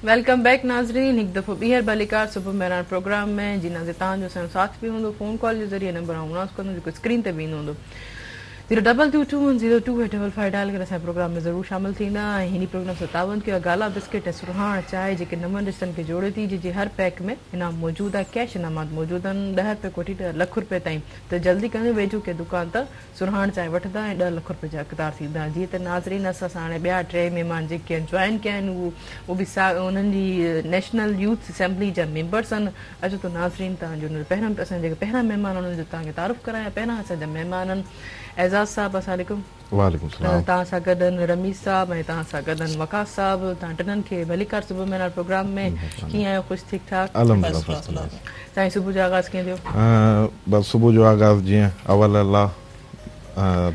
Welcome back नाज़रीन। एक दफ़ो ॿीहर भलीकार सुबह मेहरान प्रोग्राम में जी नाज़ तव्हांजो असांजो साथ बि हूंदो। फ़ोन कॉल जे ज़रिए नंबर आउं मुनास कंदो जेको स्क्रीन ते बि ईंदो हूंदो 022210285 डायल करे असांजे प्रोग्राम में ज़रूरु शामिल थींदा। ऐं हिन प्रोग्राम सां तावन कयो गाला बिस्किट ऐं सुरहाण चांहि जेके नवनि रिश्तनि खे जोड़े थी, जंहिंजे हर पैक में इनाम मौजूदु आहे। कैश इनामात मौजूदु आहिनि 10 रुपए कोठी 10 लख रुपए ताईं। त जल्दी कंदे वेझो के दुकान तां सुरहाण चांहि वठंदा ऐं 10 लख रुपए जा हक़दार थींदा। जीअं त नाज़रीन असां सां हाणे ॿिया 3 महिमान जेके आहिनि जॉइन कया आहिनि उहो बि उन्हनि जी नेशनल यूथ असेंबली जा मेंबर्स आहिनि। अचो त नाज़रीन तव्हांजो पहिरियों असां जेके पहिरियां महिमान उन्हनि जो तव्हांखे तारुफ़ करायां। पहिरियां असांजा महिमान आहिनि एज़ाज़ साहब, अस्सलाम वालेकुम। वालेकुम सलाम। तव्हां सां गॾु रमीज़ साहब ऐं तव्हां सां गॾु वकास साहब। तव्हां टिननि खे भलीकार सुबुह मेहरान प्रोग्राम में कीअं आहियो? ख़ुशि ठीक ठाक? अल्हम्दुलिल्लाह। तव्हांजी सुबुह जो आगाज़ कीअं थियो? बस सुबुह जो आगाज़ जीअं अवल अल्लाह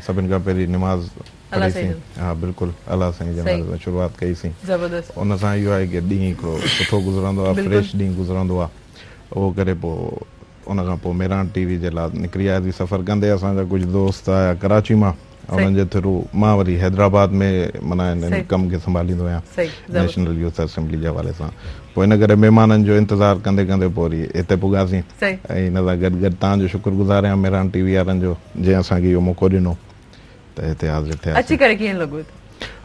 सभिनि खां पहिरीं निमाज़ पढ़ीसीं। हा बिल्कुलु अल्लाह साईं जे नाले सां शुरूआत कईसीं। ज़बरदस्त। उन सां इहो आहे की ॾींहुं हिकिड़ो सुठो गुज़रंदो आहे, फ्रेश ॾींहुं गुज़रंदो आहे। उहो करे पोइ उन खां पोइ मेहरान टीवी जे लाइ निकिरी आयासीं। सफ़र कंदे असांजा कुझु दोस्त आया कराची मां, उन्हनि जे थ्रू मां वरी हैदराबाद में माना हिन कम खे संभालींदो आहियां नेशनल यूथ असेंबली जे हवाले सां। पोइ इन करे महिमाननि जो इंतज़ारु कंदे कंदे पोइ वरी हिते पुॻासीं। ऐं हिन सां गॾु गॾु तव्हांजो शुक्रगुज़ार आहियां मेहरान टीवी वारनि जो जंहिं असांखे इहो मौक़ो ॾिनो त हिते हाज़िर थिया। अची करे कीअं लॻो?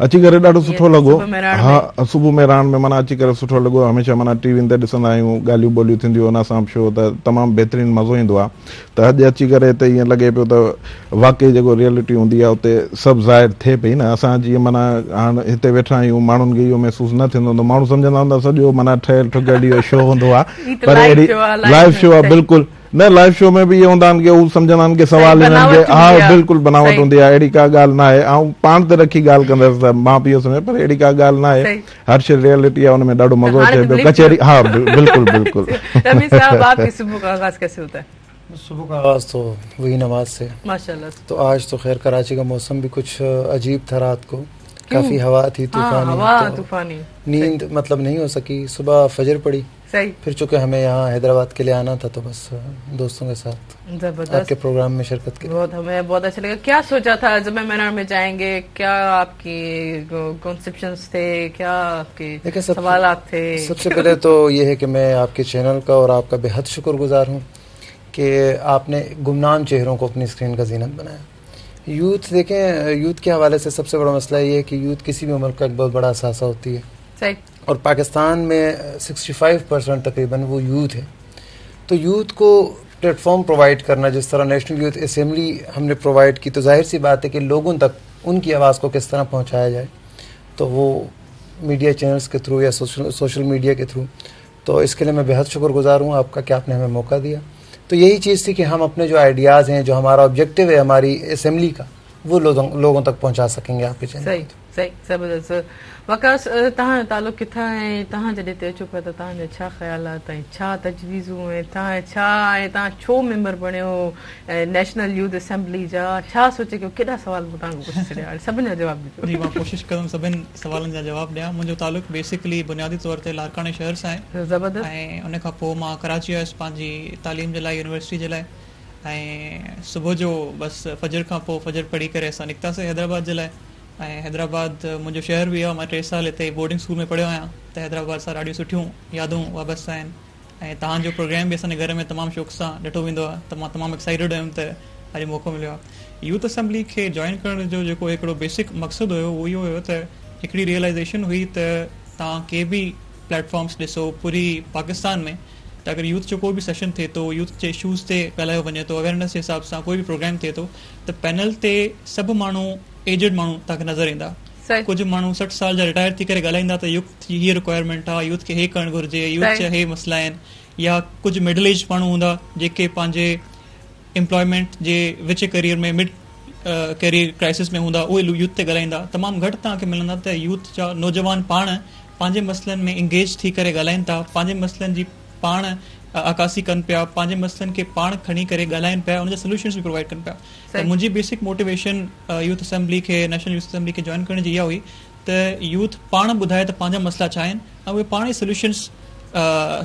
अची करे ॾाढो सुठो लॻो। हा सुबुह मेहरान में माना अची करे सुठो लॻो। हमेशह माना टीवियुनि ते ॾिसंदा आहियूं, ॻाल्हियूं ॿोलियूं थींदियूं उन सां शो त तमामु बहितरीनु मज़ो ईंदो आहे। त अॼु अची करे हिते ईअं लॻे पियो त वाक़ई जेको रियलिटी हूंदी आहे उते सभु ज़ाहिर थिए पई न। असां जीअं माना हाणे हिते वेठा आहियूं, माण्हुनि खे इहो महसूसु न थींदो हूंदो, माण्हू सम्झंदा हूंदा सॼो माना ठहियलु ठुकियलु इहो शो हूंदो आहे, पर अहिड़ी लाइव शो आहे बिल्कुलु न। लाइव शो में बि इहे हूंदा आहिनि की हू सम्झंदा आहिनि की सवाल हिननि खे हा बिल्कुलु बनावट हूंदी आहे, अहिड़ी का ॻाल्हि न आहे। ऐं पाण ते रखी ॻाल्हि कंदसि त मां पीओ समय, पर अहिड़ी का ॻाल्हि न आहे। हर शइ रियलिटी आहे, हुन में ॾाढो मज़ो अचे पियो। कचहरी हा बिल्कुलु बिल्कुलु। सुबह का आगाज़ कैसे होता है? सुबह का आगाज़ तो वही नमाज से माशाल्लाह। तो आज तो खैर कराची का मौसम भी कुछ अजीब था। रात को काफी हवा थी, तूफानी, नींद मतलब नहीं हो सकी। सुबह फजर पड़ी, फिर चूंकि हमें यहाँ हैदराबाद के लिए आना था तो बस दोस्तों के साथ आपके प्रोग्राम में शिरकत की। हमें बहुत अच्छा लगा। क्या सोचा था जब मेहरान में जाएंगे? क्या आपकी कॉन्सेप्शंस थे? क्या आपके सवालात थे? सबसे पहले तो ये है कि मैं आपके चैनल का और आपका बेहद शुक्रगुजार हूँ कि आपने गुमनाम चेहरों को अपनी स्क्रीन का जीनत बनाया। यूथ देखें, यूथ के हवाले से सबसे बड़ा मसला ये है कि यूथ किसी भी उम्र का एक बहुत बड़ा असासा होती है। सही। और पाकिस्तान में 65% तकरीबन वो यूथ है। तो यूथ को प्लेटफॉर्म प्रोवाइड करना, जिस तरह नेशनल यूथ असेंबली हमने प्रोवाइड की, तो जाहिर सी बात है कि लोगों तक उनकी आवाज़ को किस तरह पहुंचाया जाए, तो वो मीडिया चैनल्स के थ्रू या सोशल मीडिया के थ्रू। तो इसके लिए मैं बेहद शुक्रगुजार हूँ आपका कि आपने हमें मौका दिया। तो यही चीज़ थी कि हम अपने जो आइडियाज़ हैं, जो हमारा ऑब्जेक्टिव है हमारी असेंबली का, वो लोगों तक पहुंचा सकेंगे आपके चैनल। सही सही ज़बरदस्त। वकास तव्हां तालुक किथां ऐं तव्हां जॾहिं हिते अचो पिया त तव्हांजा छा ख़्यालात ऐं छा तजवीज़ूं ऐं तव्हां छो मेंबर बणियो नेशनल यूथ असेंबली जा? छा सोचे कयो? केॾा सवाल तव्हांखे पुछी छॾिया, सभिनि जा जवाब ॾिजो। जी मां कोशिशि कंदुमि सभिनि सवालनि जा जवाब ॾियां। मुंहिंजो तालुक बेसिकली बुनियादी तौर ते लारकाने शहर सां आहे। ज़बरदस्त। ऐं उन खां पोइ मां कराची आयुसि पंहिंजी तालीम जे लाइ, यूनिवर्सिटी जे लाइ। ऐं सुबुह जो बसि फजर खां पोइ फजर पढ़ी करे असां निकितासीं हैदराबाद जे लाइ। ऐं हैदराबाद मुंहिंजो शहर बि आहे। मां 3 साल हिते बोर्डिंग स्कूल में पढ़ियो आहियां, त हैदराबाद सां ॾाढियूं सुठियूं यादूं वाबस्ता आहिनि। ऐं तव्हांजो प्रोग्राम बि असांजे घर में तमामु शौक़ु सां ॾिठो वेंदो आहे, त मां तमामु एक्साइटेड हुयुमि त अॼु मौक़ो मिलियो आहे। यूथ असेंबली खे जॉइन करण जो जेको हिकिड़ो बेसिक मक़सदु हुयो उहो इहो हुयो त हिकिड़ी रियलाइज़ेशन हुई त तव्हां के बि प्लेटफॉर्म्स ॾिसो पूरी पाकिस्तान में, त अगरि यूथ जो कोई बि सेशन थिए थो, यूथ जे इशूज़ ते ॻाल्हायो वञे थो, अवेयरनेस जे हिसाब सां कोई बि प्रोग्राम थिए थो, त पैनल ते सभु माण्हू एजड माण्हू तव्हांखे नज़र ईंदा। कुझु माण्हू 60 साल जा रिटायर थी करे ॻाल्हाईंदा त यूथ जी हीअ रिक्वायरमेंट आहे, यूथ खे हे करणु घुरिजे, यूथ जा हे मसइला आहिनि। या कुझु मिडल एज माण्हू हूंदा जेके पंहिंजे एम्प्लॉयमेंट जे विच करियर में मिड करियर क्राइसिस में हूंदा, उहे यूथ ते ॻाल्हाईंदा। तमामु घटि तव्हांखे मिलंदा त यूथ जा नौजवान पाण पंहिंजे मसइलनि में इंगेज थी करे ॻाल्हाइनि था, पंहिंजे मसइलनि जी पाण अकासी कनि पिया, पंहिंजे मसइलनि खे पाण खणी करे ॻाल्हाइनि पिया, उनजा सोल्यूशंस बि प्रोवाइड कनि पिया। त मुंहिंजी बेसिक मोटिवेशन यूथ असेंबली खे, नेशनल यूथ असेंबली खे जॉइन करण जी इहा हुई त यूथ पाण ॿुधाए त पंहिंजा मसइला छा आहिनि ऐं उहे पाण ई सोल्यूशंस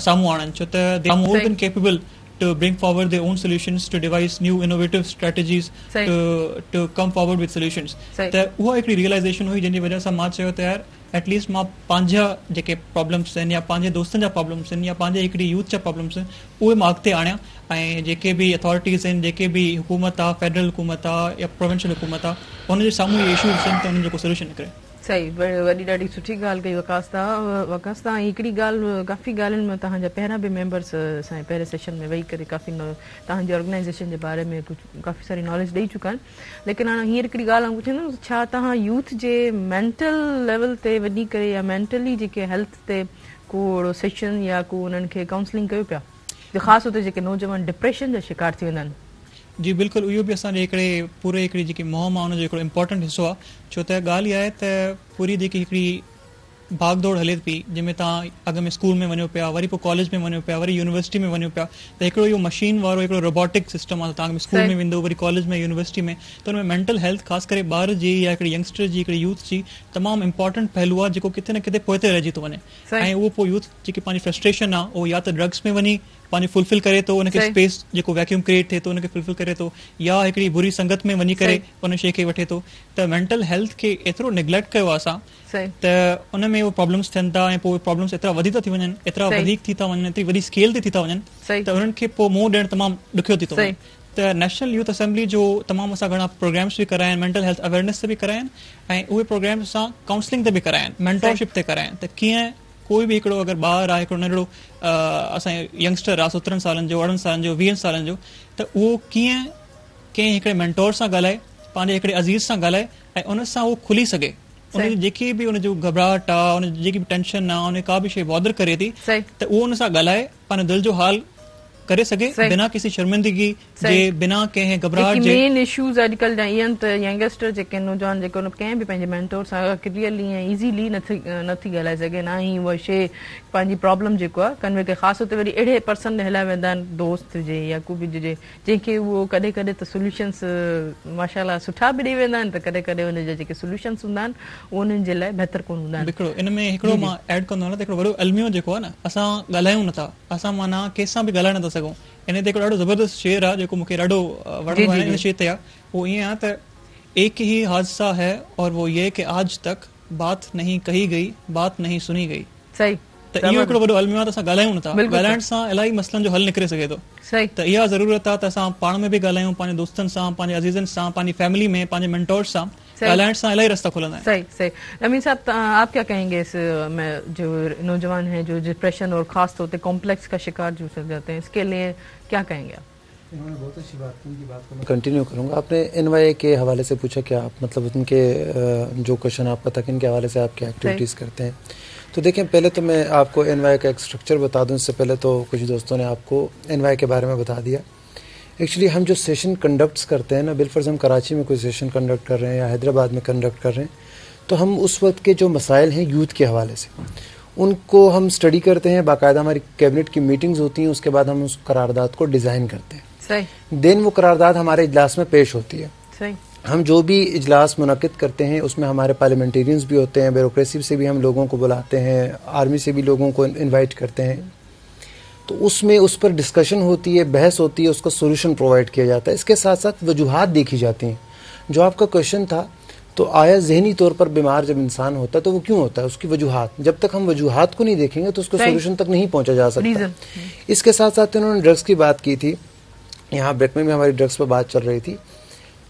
साम्हूं आणनि। छो त they are more than capable to bring forward their own solutions, to devise new innovative strategies, to come forward with solutions. त उहा हिकिड़ी रियलाइज़ेशन हुई जंहिंजी वजह सां मां चयो त यार एटलीस्ट मां पंहिंजा जेके प्रॉब्लम्स आहिनि या पंहिंजे दोस्तनि जा प्रॉब्लम्स आहिनि या पंहिंजे हिकिड़ी यूथ जा प्रॉब्लम्स आहिनि उहे मां अॻिते आणियां ऐं जेके बि अथॉरिटीज़ आहिनि जेके बि हुकूमत आहे फेडरल हुकूमत आहे या प्रोविंशियल हुकूमत आहे हुनजे साम्हूं इहे इशूज़ आहिनि त हुननि जो को सोल्यूशन निकिरे. सही वॾी ॾाढी सुठी ॻाल्हि कई वकास तव्हां हिकिड़ी ॻाल्हि काफ़ी ॻाल्हियुनि में तव्हांजा पहिरियां बि मेंबर्स असांजे पहिरें सेशन में वेही करे काफ़ी तव्हांजी ऑर्गेनाइज़ेशन जे बारे में कुझु काफ़ी सारी नॉलेज ॾेई चुका आहिनि लेकिन हाणे हींअर हिकिड़ी ॻाल्हि आउं पुछंदमि छा तव्हां यूथ जे मेंटल लेवल ते वञी करे या मेंटली जेके हेल्थ ते को अहिड़ो सेशन या को उन्हनि खे काउंसलिंग कयो पिया ख़ासि तौर ते जेके नौजवान डिप्रेशन जा शिकार थी वेंदा आहिनि. जी बिल्कुलु इहो बि असांजे हिकिड़े पूरे हिकिड़ी जेकी मुहिम आहे हुनजो हिकिड़ो इम्पोर्टेंट हिसो आहे छो त ॻाल्हि इहा आहे त पूरी जेकी हिकिड़ी भागदौड़ हले पई जंहिंमें तव्हां अॻु में स्कूल में वञो पिया वरी पोइ कॉलेज में वञो पिया वरी यूनिवर्सिटी में वञो पिया त हिकिड़ो इहो मशीन वारो हिकिड़ो रोबोटिक सिस्टम आहे तव्हां स्कूल में वेंदो वरी कॉलेज में यूनिवर्सिटी में त हुन में मेंटल हेल्थ ख़ासि करे ॿार जी या हिकिड़ी यंगस्टर जी हिकिड़ी यूथ जी तमामु इंपॉर्टेंट पहलू आहे जेको किथे न किथे पोइते रहिजी थो वञे ऐं उहो पोइ यूथ जेकी पंहिंजी फ्रस्ट्रेशन आहे उहो या त ड्रग्स में वञी पंहिंजो फुलफिल करे थो उनखे स्पेस जेको वैक्यूम क्रिएट थिए थो उनखे फुलफिल करे थो या हिकिड़ी बुरी संगत में वञी करे उन शइ खे वठे थो त मेंटल हेल्थ खे एतिरो निग्लेक्ट कयो आहे असां त उन में उहे प्रॉब्लम्स थियनि था ऐं पोइ प्रॉब्लम्स एतिरा वधी था थी वञनि एतिरा वधीक थी था वञनि एतिरी वॾी स्केल ते थी था वञनि त उन्हनि खे पोइ मुंहुं ॾियणु तमामु ॾुखियो थी थो वञे. त नेशनल यूथ असेंबली जो तमामु असां घणा प्रोग्राम्स बि कराया आहिनि मेंटल हेल्थ अवेयरनेस ते बि कराया आहिनि ऐं उहे प्रोग्राम्स असां काउंसलिंग ते बि कराया आहिनि मेंटरशिप ते कराया आहिनि त कीअं कोई बि हिकिड़ो अगरि ॿार आहे हिकिड़ो नंढड़ो असांजो यंगस्टर आहे 17 सालनि जो 18 सालनि जो 20 सालनि जो त उहो कीअं कंहिं हिकिड़े मेंटोर सां ॻाल्हाए पंहिंजे हिकिड़े अज़ीज़ सां ॻाल्हाए ऐं उन सां उहो खुली सघे उनजी जेकी बि उनजो घबराहट आहे उन जेकी बि टेंशन आहे उन का बि शइ बॉदर करे थी त उहो उन सां ॻाल्हाए पंहिंजो दिलि जो हाल करे सघे बिना किसी शर्मिंदगी जे बिना कंहिं घबराहट जे मेन इश्यूज अॼुकल्ह जा ईअं त यंगस्टर जेके नौजवान जेके कंहिं बि पंहिंजे मेंटोर सां क्लियरली ऐं ईज़ीली नथी ॻाल्हाए सघे ना ई उहा शइ पंहिंजी प्रॉब्लम जेको आहे कन्वे के ख़ासि तौर ते वरी अहिड़े पर्सन ॾे हलाए वेंदा आहिनि दोस्त हुजे या को बि हुजे जंहिंखे उहो कॾहिं कॾहिं त सोल्यूशन्स माशाल्लाह सुठा बि ॾेई वेंदा आहिनि त कॾहिं कॾहिं उनजा जेके सोल्यूशन्स हूंदा आहिनि उहे उन्हनि जे लाइ बहितर कोन हूंदा आहिनि. हिकिड़ो इन में हिकिड़ो मां एड कंदो आहियां त हिकिड़ो वॾो अलमियो जेको आहे न असां ॻाल्हायूं नथा असां माना कंहिंसां बि ॻाल्हाए नथा सघूं इन ते हिकिड़ो ॾाढो ज़बरदस्त शेर आहे जेको मूंखे ॾाढो वणंदो आहे इन शेर ते आहे उहो ईअं आहे त एक ही हादसा है और वो ये कि आज तक बात नहीं कही गई बात नहीं सुनी गई. सही त इहो हिकिड़ो वॾो अलमियो आहे त असां ॻाल्हायूं नथा ॻाल्हाइण सां इलाही मसइलनि जो हल निकिरे सघे थो त इहा ज़रूरत आहे त असां पाण में बि ॻाल्हायूं पंहिंजे दोस्तनि सां पंहिंजे अज़ीज़नि सां पंहिंजी फैमिली में पंहिंजे मेंटोर सां ॻाल्हाइण सां इलाही रास्ता खुलंदा आहिनि. सही सही. अमीन साहब आप क्या कहेंगे इस जो नौजवान हैं जो डिप्रेशन और खास तौर पे कॉम्प्लेक्स का शिकार जो हो जाते हैं इसके लिए क्या कहेंगे आप? इन्होंने बहुत अच्छी बात की उनकी बात को मैं कंटिन्यू करूंगा. आपने एनवाईए के हवाले से पूछा क्या आप मतलब उनके जो क्वेश्चन आपका था कि इनके हवाले से आप क्या एक्टिविटीज़ करते हैं. तो देखें पहले तो मैं आपको एनवाईए का एक स्ट्रक्चर बता दूं. इससे पहले तो कुछ दोस्तों ने आपको एनवाईए के बारे में बता दिया. एक्चुअली हम जो सेशन कंडक्ट्स करते हैं ना बिलफर्ज हम कराची में कोई सेशन कंडक्ट कर रहे हैं या हैदराबाद में कंडक्ट कर रहे हैं तो हम उस वक्त के जो मसाइल हैं यूथ के हवाले से उनको हम स्टडी करते हैं. बाकायदा हमारी कैबिनेट की मीटिंग्स होती हैं. उसके बाद हम उस करारदाद को डिज़ाइन करते हैं. देन वो करारदाद हमारे इजलास में पेश होती है. सही. हम जो भी इजलास मुनक़िद करते हैं उसमें हमारे पार्लियामेंटेरियंस भी होते हैं ब्यूरोक्रेसी से भी हम लोगों को बुलाते हैं आर्मी से भी लोगों को इन्वाइट करते हैं. तो उसमें उस पर डिस्कशन होती है बहस होती है उसका सोल्यूशन प्रोवाइड किया जाता है. इसके साथ साथ वजूहात देखी जाती हैं. जो आपका क्वेश्चन था तो आया जहनी तौर पर बीमार जब इंसान होता है तो वो क्यों होता है उसकी वजूहात जब तक हम वजूहात को नहीं देखेंगे तो उसको सोल्यूशन तक नहीं पहुंचा जा सकता. इसके साथ साथ उन्होंने ड्रग्स की बात की थी. यहाँ ब्रेक में भी हमारी ड्रग्स पर बात चल रही थी.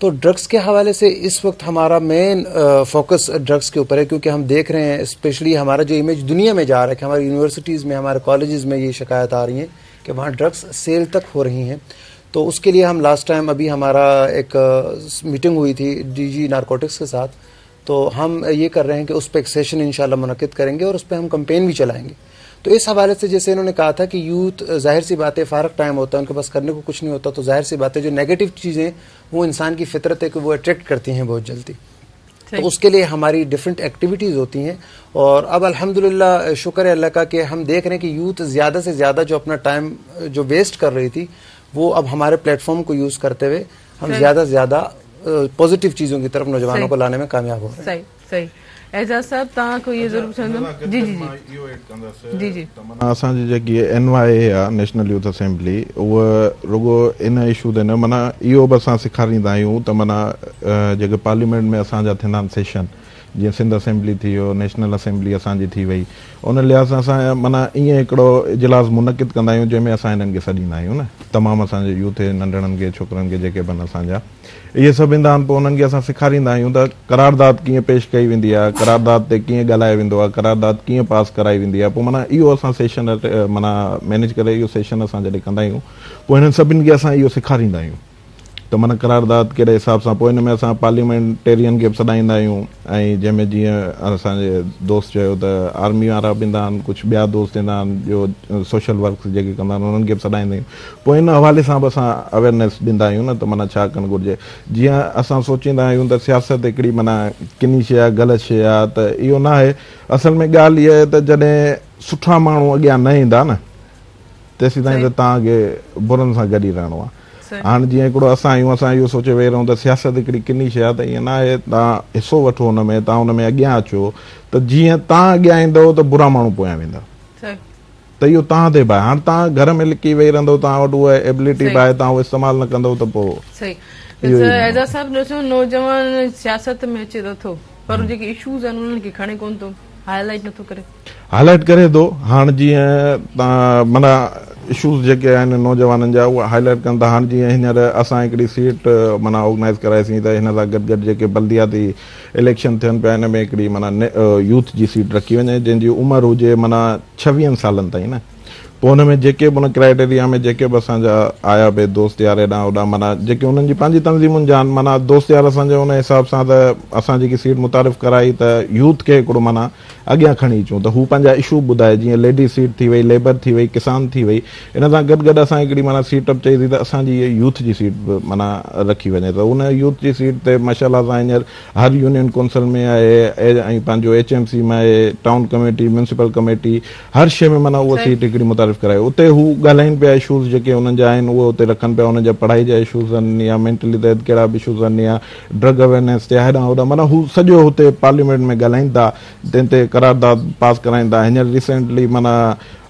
तो ड्रग्स के हवाले से इस वक्त हमारा मेन फोकस ड्रग्स के ऊपर है क्योंकि हम देख रहे हैं स्पेशली हमारा जो इमेज दुनिया में जा रहा है कि हमारी यूनिवर्सिटीज़ में हमारे कॉलेजेस में ये शिकायत आ रही है कि वहाँ ड्रग्स सेल तक हो रही हैं. तो उसके लिए हम लास्ट टाइम अभी हमारा एक मीटिंग हुई थी DG नारकोटिक्स के साथ. तो हम ये कर रहे हैं कि उस पर एक सेशन इंशाल्लाह मुनक़िद करेंगे और उस पर हम कंपेन भी चलाएंगे. तो इस हवाले से जैसे इन्होंने कहा था कि यूथ जाहिर सी बात है फ़ारग टाइम होता है उनके पास करने को कुछ नहीं होता तो जाहिर सी बात है जो नेगेटिव चीज़ें वो इंसान की फितरत है कि वो अट्रैक्ट करती हैं बहुत जल्दी. तो उसके लिए हमारी डिफरेंट एक्टिविटीज़ होती हैं और अब अल्हम्दुलिल्लाह शुक्र है अल्लाह का कि हम देख रहे हैं कि यूथ ज़्यादा से ज़्यादा जो अपना टाइम जो वेस्ट कर रही थी वो अब हमारे प्लेटफॉर्म को यूज़ करते हुए हम ज़्यादा से ज़्यादा पॉजिटिव चीज़ों की तरफ नौजवानों को लाने में कामयाब हो रहे हैं. सही सही. एजाज साहब तव्हां को ये ज़रूर सम्झंदमि जी जी जी जी जी असांजी जेकी NYA आहे नेशनल यूथ असेंबली उहा रुगो इन इशू ते न माना इहो बि असां सेखारींदा आहियूं त माना जेके पार्लियामेंट में असांजा थींदा आहिनि सेशन जीअं सिंध असेंबली थी वियो नेशनल असेंबली असांजी थी वई उन लिहाज़ सां असां माना ईअं हिकिड़ो इजलास मुनक़िद कंदा आहियूं जंहिंमें असां हिननि खे सॾींदा आहियूं न तमामु असांजे यूथ नंढड़नि खे छोकिरनि खे जेके बि असांजा इहे सभु ईंदा आहिनि पोइ उन्हनि खे असां सेखारींदा आहियूं त करारदाद कीअं पेश कई वेंदी आहे करारदाद ते कीअं ॻाल्हाए वेंदो आहे करारदाद कीअं पास कराई वेंदी आहे पोइ माना इहो असां सेशन माना मैनेज करे इहो सेशन असां जॾहिं कंदा आहियूं पोइ हिननि सभिनी खे असां इहो सेखारींदा आहियूं त माना करारदाद कहिड़े हिसाब सां पोइ हिन में असां पार्लियामेंटेरियन खे बि सॾाईंदा आहियूं ऐं जंहिंमें जीअं असांजे दोस्त चयो त आर्मी वारा बि ईंदा आहिनि कुझु ॿिया दोस्त ईंदा आहिनि ॿियो सोशल वर्क जेके कंदा आहिनि उन्हनि खे बि सॾाईंदा आहियूं पोइ हिन हवाले सां बि असां अवेयरनेस ॾींदा आहियूं न त माना छा करणु घुरिजे जीअं असां सोचींदा आहियूं त सियासत हिकिड़ी माना किनी शइ आहे ग़लति शइ आहे त इहो न आहे असल में ॻाल्हि इहा आहे त जॾहिं सुठा माण्हू अॻियां न ईंदा न तेसीं ताईं त तव्हांखे बुरनि सां गॾु ई रहणो आहे हाणे जीअं हिकिड़ो असां आहियूं असां इहो सोचे वेही रहूं त सियासत हिकिड़ी किनी शइ आहे त ईअं न आहे तव्हां हिसो वठो हुन में तव्हां हुन में अॻियां अचो त जीअं तव्हां अॻियां ईंदव त बुरा माण्हू पोयां वेंदा त इहो तव्हां ते बि आहे हाणे तव्हां घर में लिकी वेही रहंदव तव्हां वटि उहा एबिलिटी बि आहे तव्हां उहो इस्तेमालु न कंदव त पोइ एजाज साहब ॾिसो नौजवान सियासत में अचे थो पर जेके इशूज़ आहिनि उन्हनि खे खणे कोन थो हाईलाइट नथो करे हाईलाइट करे थो हाणे जीअं तव्हां माना इशूज़ जेके आहिनि नौजवाननि जा उहा हाईलाइट कनि था हाणे जीअं हींअर असां हिकिड़ी सीट माना ऑर्गेनाइज़ कराईसीं त हिन सां गॾु जेके बल्दियाती इलेक्शन थियनि पिया हिन में हिकिड़ी माना यूथ जी सीट रखी वञे जंहिंजी उमिरि हुजे माना 26 सालनि ताईं न पोइ हुन में जेके बि हुन क्राइटेरिया में जेके बि असांजा आया पिए दोस्त यार हेॾां होॾां माना जेके हुननि जी पंहिंजी तंज़ीमुनि जा आहिनि माना दोस्त यार असांजे हुन हिसाब सां त असां जेकी सीट मुतारिफ़ कराई त यूथ खे हिकिड़ो माना अॻियां खणी अचूं त हू पंहिंजा इशू ॿुधाए जीअं लेडीज़ सीट थी वई लेबर थी वई किसान थी वई इन सां गॾु गॾु असां हिकिड़ी माना सीट अप चई त असांजी इहा यूथ जी सीट बि माना रखी वञे त उन यूथ जी सीट ते माशाल्लाह सां हींअर हर यूनियन काउंसिल में आहे ऐं पंहिंजो HMC में आहे टाउन कमेटी म्यूनिसिपल कमेटी हर शइ में माना उहा सीट हिकिड़ी मुतारिफ़ कराए उते हू ॻाल्हाइनि पिया इशूज़ जेके हुननि जा आहिनि उहे उते रखनि पिया हुननि जा पढ़ाई जा इशूज़ आहिनि या मेंटली त कहिड़ा बि इशूज़ आहिनि या ड्रग अवेयरनेस ते हेॾां होॾां माना हू सॼो हुते पार्लियामेंट में ॻाल्हाइनि था तंहिं ते करारदाद पास कराइनि था हींअर रिसेंटली माना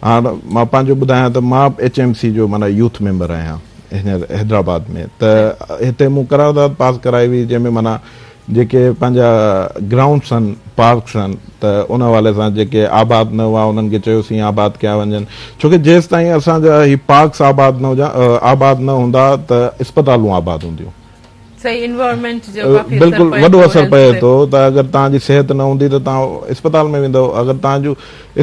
हाणे मां पंहिंजो ॿुधायां त मां HMC जो माना यूथ मेंबर आहियां हींअर हैदराबाद में त हिते मूं करारदाद पास कराई हुई जंहिंमें माना जेके पंहिंजा ग्राउंड्स आहिनि पार्क्स आहिनि त उन हवाले सां जेके आबाद न हुआ उन्हनि खे चयोसीं आबाद कया वञनि छोकी जेसि ताईं असांजा ही पार्क्स आबाद न हूंदा त इस्पतालूं आबाद हूंदियूं बिल्कुलु वॾो असरु पए थो त अगरि तव्हांजी सिहत न हूंदी त तव्हां इस्पताल में वेंदव अगरि तव्हांजूं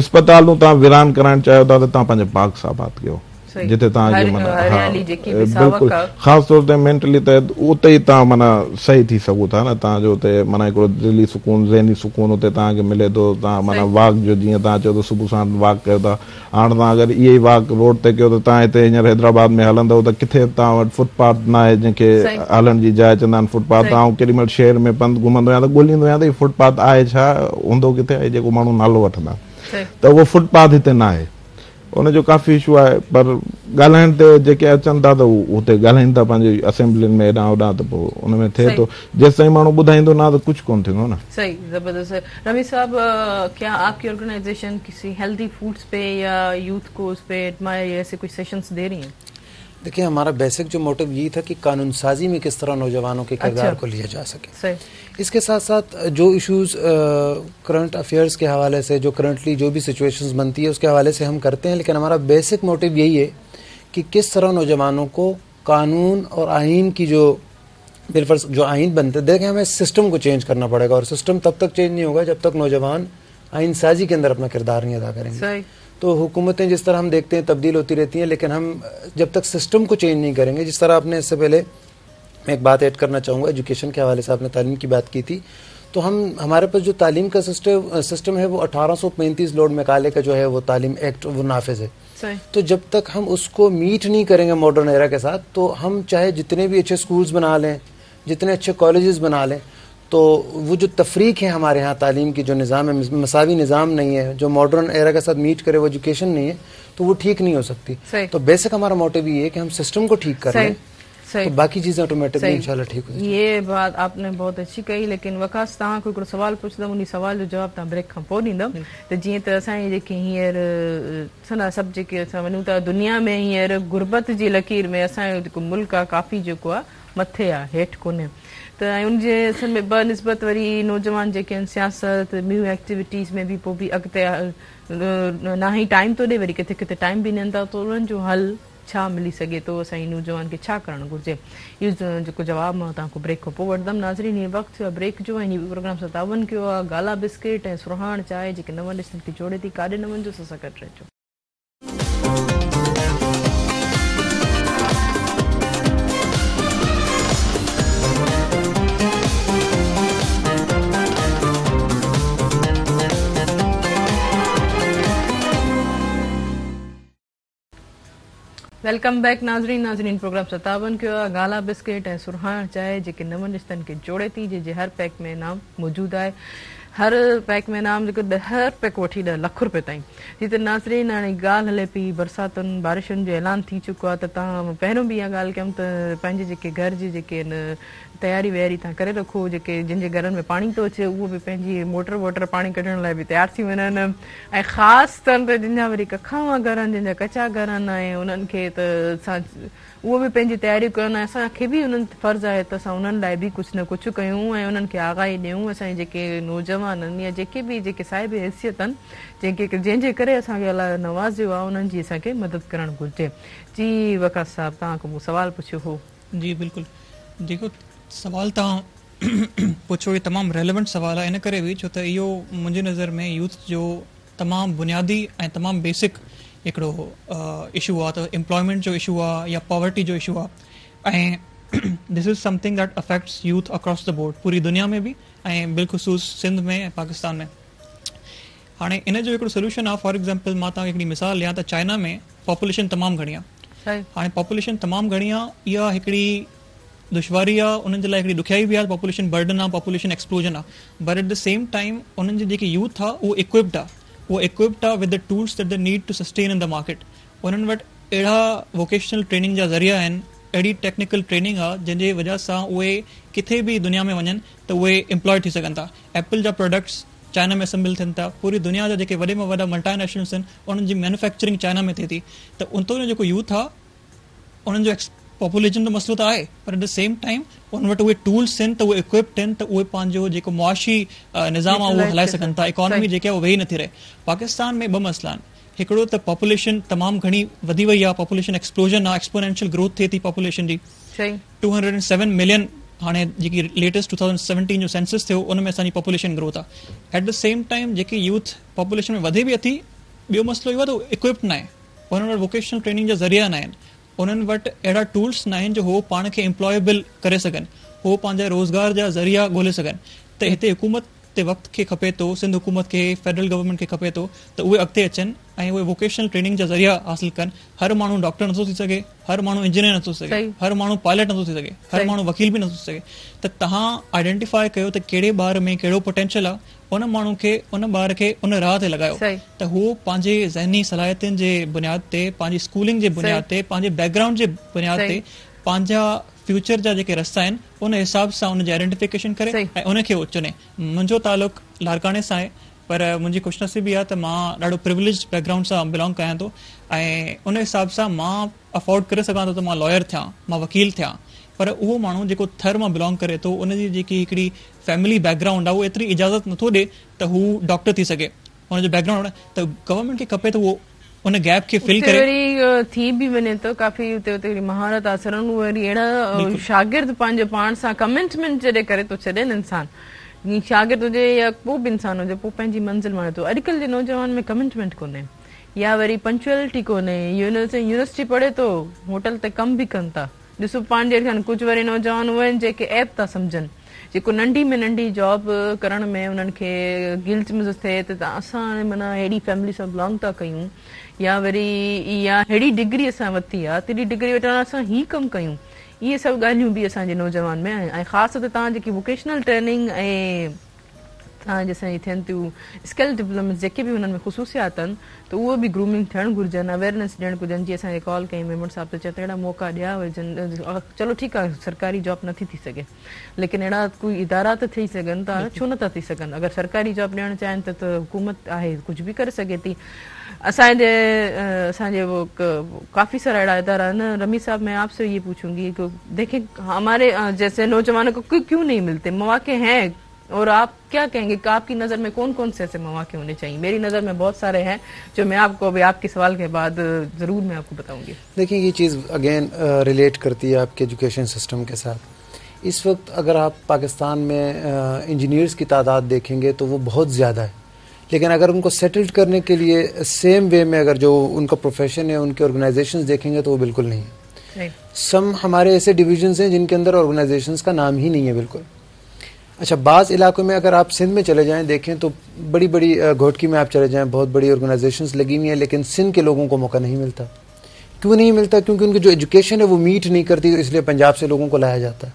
इस्पतालूं तव्हां वीरान कराइणु चाहियो था त तव्हां पंहिंजे पार्क्स आबाद कयो जिते तव्हांखे माना बिल्कुलु ख़ासि तौर ते मेंटली त उते ई तव्हां माना सही थी सघो था न तव्हांजो उते माना हिकिड़ो दिली सुकून ज़हनी सुकून उते तव्हांखे मिले थो तव्हां माना वॉक जो जीअं तव्हां चओ था सुबुह साण वॉक कयो था हाणे तव्हां अगरि इहे ई वॉक रोड ते कयो त तव्हां हिते हींअर हैदराबाद में हलंदव त किथे तव्हां वटि फुटपाथ न आहे जंहिंखे हलण जी जाइ चवंदा आहिनि फुटपाथ तव्हां केॾी महिल शहर में पंधु घुमंदो आहियां त ॻोल्हींदो आहियां त फुटपाथ आहे छा हूंदो किथे आहे जेको माण्हू नालो वठंदा त उहो फुटपाथ हिते न आहे उनजो काफ़ी इशू आहे पर ॻाल्हाइण ते जेके अचनि था त उते ॻाल्हाइनि था पंहिंजी असेंबलियुनि में हेॾां होॾां त पोइ उन में थिए थो जेसि ताईं माण्हू ॿुधाईंदो न त कुझु कोन थींदो न सही जबरदस्त है रमीज साहब क्या आपकी ऑर्गेनाइजेशन किसी हेल्दी फूड्स पे या यूथ को उस पे ऐसे कुछ सेशंस दे रही हैं देखिए हमारा बेसिक जो मोटिव ये था कि कानून साजी में किस तरह नौजवानों के किरदार को लिया जा सके इसके साथ साथ जो इश्यूज करंट अफेयर्स के हवाले से जो करंटली जो भी सिचुएशंस बनती है उसके हवाले से हम करते हैं लेकिन हमारा बेसिक मोटिव यही है कि किस तरह नौजवानों को कानून और आइन की जो बिलफर्ज जो आइन बनते देखें हमें सिस्टम को चेंज करना पड़ेगा और सिस्टम तब तक चेंज नहीं होगा जब तक नौजवान आइन साजी के अंदर अपना किरदार नहीं अदा करेंगे तो हुकूमतें जिस तरह हम देखते हैं तब्दील होती रहती हैं लेकिन हम जब तक सिस्टम को चेंज नहीं करेंगे जिस तरह आपने इससे पहले मैं एक बात ऐड करना चाहूँगा एजुकेशन के हवाले से आपने तालीम की बात की थी तो हमारे पास जो तालीम का सिस्टम है वो 1835 लॉर्ड मैकाले का जो है वो तालीम एक्ट वो नाफिज है तो जब तक हम उसको मीट नहीं करेंगे मॉडर्न एरा के साथ तो हम चाहे जितने भी अच्छे स्कूल्स बना लें जितने अच्छे कॉलेजेस बना लें तो वो जो तफरीक है हमारे यहाँ तालीम की जो निज़ाम है मसावी निज़ाम नहीं है जो मॉडर्न एरा के साथ मीट करे वो एजुकेशन नहीं है तो वो ठीक नहीं हो सकती तो बेसिक हमारा मोटिव ये है कि हम सिस्टम को ठीक कर लें तो बाकी चीजें ऑटोमेटिकली इंशाल्लाह ठीक हो जाएंगी। ये बात आपने बहुत अच्छी कही, लेकिन वकास तव्हां को हिकिड़ो सवाल पुछंदमि, उन सवाल जो जवाब तव्हां ब्रेक खां पोइ ॾींदमि। त जीअं त असांजी जेके हींअर सना सभु जेके असां वञूं था दुनिया में हींअर गुरबत जी लकीर में असांजो जेको मुल्क आहे काफ़ी जेको आहे मथे आहे, हेठि कोन्हे। त ऐं उनजे असल में ब निस्बत वरी नौजवान जेके आहिनि सियासत ॿियूं एक्टिविटीज़ में बि पोइ बि अॻिते ना ई टाइम थो ॾे, वरी किथे किथे टाइम बि ॾियनि था, त उन्हनि जो हल छा मिली सघे थो, असांजी नौजवान खे छा करणु घुरिजे, इहो जेको जवाबु मां तव्हां खां ब्रेक खां पोइ वठंदमि। नाज़रीन, हीअ वक़्तु थियो आहे ब्रेक जो, ऐं हीअ प्रोग्राम सां तावन कयो आहे गाला बिस्किट ऐं सुरहाण चांहि जेके नवनि ॾिसनि खे जोड़े थी। काॾे न वञिजो, सां गॾु रहिजो। वेलकम बैक नाज़रीन प्रोग्राम सां तावन कयो आहे गाला बिस्किट ऐं सुरहाण चांहि जेके नवनि रिश्तनि खे जोड़े थी, जंहिंजे हर पैक में इनाम मौजूदु आहे। हर पैक में इनाम जेको 10 रुपए खां वठी 10 लख रुपए ताईं। जी त नाज़रीन, हाणे ॻाल्हि हले पई बरसातुनि बारिशुनि जो ऐलान थी चुको आहे, त तव्हां पहिरियों बि इहा ॻाल्हि कयमि त पंहिंजे जेके घर जी जेके आहिनि तयारी वयारी तव्हां करे रखो। जेके जिन जे घरनि में पाणी थो अचे उहो बि पंहिंजी मोटर वोटर पाणी कढण लाइ बि तयारु थी वञनि, ऐं ख़ासि तौर ते जिन जा वरी कखावा घर आहिनि, जिन जा कचा घर आहिनि, ऐं उन्हनि खे त असां उहो बि पंहिंजी तयारियूं कनि। ऐं असांखे बि उन्हनि ते फर्ज़ु आहे त असां उन्हनि लाइ बि कुझु न कुझु कयूं ऐं उन्हनि खे आगाही ॾियूं। असांजे जेके नौजवान आहिनि या जेके बि जेके साहिब हैसियत आहिनि जंहिंजे करे असांखे अलाह नवाज़ियो आहे, उन्हनि जी असांखे मदद करणु घुरिजे। जी वकास साहिबु, तव्हां खां मूं सुवालु पुछियो हो। जी बिल्कुलु, जेको सवाल तव्हां पुछो इहो तमामु रेलेवेंट सवाल आहे, इन करे बि छो त इहो मुंहिंजी नज़र में यूथ जो तमामु बुनियादी ऐं तमामु बेसिक हिकिड़ो इशू आहे। त एम्प्लॉयमेंट जो इशू आहे या पॉवर्टी जो इशू आहे, ऐं this is something that affects youth across the board, पूरी दुनिया में बि ऐं बिलख़ुसूस सिंध में ऐं पाकिस्तान में। हाणे इन जो हिकिड़ो सोल्यूशन आहे। फॉर एग्ज़ाम्पल मां तव्हांखे हिकिड़ी मिसाल ॾियां त चाइना में पॉपुलेशन तमामु घणी आहे। हाणे पॉपुलेशन तमामु घणी आहे, इहा हिकिड़ी दुश्वारी आहे, उन्हनि जे लाइ हिकिड़ी ॾुखियाई बि आहे। पॉपुलेशन बर्डन आहे, पॉपुलेशन एक्सप्लोजन आहे, but at the same time उन्हनि जी जेकी यूथ आहे उहो इक्विप्ड आहे with the tools that they need to sustain in the market. उन्हनि वटि अहिड़ा वोकेशनल ट्रेनिंग जा ज़रिया आहिनि, अहिड़ी टेक्निकल ट्रेनिंग आहे जंहिंजे वजह सां उहे किथे बि दुनिया में वञनि त उहे एम्प्लॉय थी सघनि था। एप्पल जा प्रोडक्ट्स चाइना में असेंबल थियनि था, पूरी दुनिया जा जेके वॾे में वॾा मल्टानेशनल्स आहिनि उन्हनि जी मैन्युफैक्चरिंग चाइना में थिए थी। त उतां जो जेको यूथ आहे उन्हनि जो पॉपुलेशन जो मसलो त आहे, पर एट द सेम टाइम उन वटि उहे टूल्स आहिनि, त उहे इक्विप्ड आहिनि, त उहे पंहिंजो जेको मुआशी निज़ाम आहे उहो हलाए सघनि था। इकोनॉमी जेकी आहे उहो वेही नथी रहे। पाकिस्तान में 2 मसइला आहिनि। हिकिड़ो त पॉपुलेशन तमामु घणी वधी वई आहे, पॉपुलेशन एक्सप्लोजन आहे, एक्सपोनेंशियल ग्रोथ थिए थी पॉपुलेशन जी। 207 मिलियन हाणे जेकी लेटेस्ट 2017 जो सेंसस थियो उन में असांजी पॉपुलेशन ग्रोथ आहे। एट द सेम टाइम जेकी यूथ पॉपुलेशन में वधे बि अथी, ॿियो मसइलो इहो आहे त इक्विप्ड न आहे, उन्हनि वटि वोकेशनल ट्रेनिंग जा ज़रिया न आहिनि, उन्हनि वटि अहिड़ा टूल्स न आहिनि जो हो पाण खे एम्प्लॉयबल करे सघनि, हो पंहिंजा रोज़गार जा ज़रिया ॻोल्हे सघनि। त हिते हुकूमत ते वक़्तु खे खपे थो, सिंध हुकूमत खे, फेडरल गवर्नमेंट खे खपे थो त उहे अॻिते अचनि ऐं उहे वोकेशनल ट्रेनिंग जा ज़रिया हासिल कनि। हर माण्हू डॉक्टर नथो थी सघे, हर माण्हू इंजीनियर नथो थी सघे, हर माण्हू पायलट नथो थी सघे, हर माण्हू वकील बि नथो थी सघे। त तव्हां आइडेंटिफाई कयो त कहिड़े ॿार में कहिड़ो पोटेंशियल आहे, उन माण्हू खे, उन ॿार खे उन राह ते लॻायो त हू पंहिंजे ज़हनी सलाहियतुनि जे बुनियाद ते, पंहिंजी स्कूलिंग जे बुनियाद ते, पंहिंजे बैकग्राउंड जे बुनियाद ते पंहिंजा फ्यूचर जा जेके रस्ता आहिनि उन हिसाब सां उनजी आइडेंटिफिकेशन करे ऐं उनखे उहो चुने। मुंहिंजो तालुक़ लारकाने सां आहे, पर मुंहिंजी ख़ुशनसीबी आहे त मां ॾाढो प्रिविलेज बैकग्राउंड सां बिलोंग कयां थो, ऐं उन हिसाब सां मां अफोर्ड करे सघां थो त मां लॉयर थियां, मां वकील थियां। पर उहो माण्हू जेको थर मां बिलोंग करे थो, उनजी जेकी हिकिड़ी फैमिली बैकग्राउंड आहे उहो एतिरी इजाज़त नथो ॾे त हू डॉक्टर थी सघे, हुनजो बैकग्राउंड। त गवर्नमेंट खे खपे त उहो उन गैप खे फिल करे थी बि वञे थो, काफ़ी उते महारत हासिल वरी अहिड़ा शागिर्द पंहिंजे पाण सां कमिटमेंट जॾहिं करे थो छॾनि, इंसान शागिर्द हुजे या को बि इंसान हुजे, पोइ पंहिंजी मंज़िल वणे थो। अॼुकल्ह जे नौजवान में कमिटमेंट कोन्हे, या वरी पंक्चुअलिटी कोन्हे, यूनिवर्सिटी पढ़े थो, होटल ते कमु बि कनि था। ॾिसो पंहिंजे कुझु वरी नौजवान उहे आहिनि जेके ऐप था सम्झनि, जेको नंढी में नंढी जॉब करण में उन्हनि खे गिल्ट महसूस थिए त असां हाणे माना अहिड़ी फैमिली सां बिलोंग था कयूं, या वरी या अहिड़ी डिग्री असां वरिती आहे, तेॾी डिग्री वठण असां हीअ कमु कयूं। इहे सभु ॻाल्हियूं बि असांजे नौजवान में आहिनि। ऐं ख़ासि तौर ते तव्हां जेकी वोकेशनल ट्रेनिंग ऐं जैसे थियनि थियूं स्किल डेवलपमेंट जेके बि हुननि में ख़ुशूसियात आहिनि त उहो बि ग्रूमिंग थियणु घुरिजनि, अवेयरनेस ॾियणु घुरिजनि। जीअं असांखे कॉल कई मेमण साहिब त चए त अहिड़ा मौक़ा ॾिया हुजनि। चलो ठीकु आहे, सरकारी जॉब नथी थी सघे, लेकिन अहिड़ा कोई इदारा त थी सघनि था, छो नथा थी सघनि? अगरि सरकारी जॉब ॾियणु चाहिनि त हुकूमत आहे, कुझु बि करे सघे थी। असांजे वो काफ़ी सारा अहिड़ा इदारा है ना। रमी साहब, मैं आपसे ये पूछूंगी कि देखें हमारे जैसे नौजवानों को क्यों नहीं मिलते? मौके हैं, और आप क्या कहेंगे कि आपकी नज़र में कौन कौन से ऐसे मौके होने चाहिए? मेरी नज़र में बहुत सारे हैं जो मैं आपको अभी आपके सवाल के बाद ज़रूर मैं आपको बताऊंगी। देखिए, ये चीज़ अगेन रिलेट करती है आपके एजुकेशन सिस्टम के साथ। इस वक्त अगर आप पाकिस्तान में इंजीनियर्स की तादाद देखेंगे तो वो बहुत ज़्यादा है, लेकिन अगर उनको सेटल्ड करने के लिए सेम वे में अगर जो उनका प्रोफेशन है, उनके ऑर्गेनाइजेशंस देखेंगे तो वो बिल्कुल नहीं है। सम हमारे ऐसे डिविजन्स हैं जिनके अंदर ऑर्गेनाइजेशंस का नाम ही नहीं है बिल्कुल। अच्छा, बाज़ इलाकों में अगर आप सिंध में चले जाएं देखें तो बड़ी बड़ी घोटकी में आप चले जाएं, बहुत बड़ी ऑर्गेनाइजेशंस लगी हुई हैं, लेकिन सिंध के लोगों को मौका नहीं मिलता। क्यों नहीं मिलता? क्योंकि उनकी जो एजुकेशन है वो मीट नहीं करती, इसलिए पंजाब से लोगों को लाया जाता है।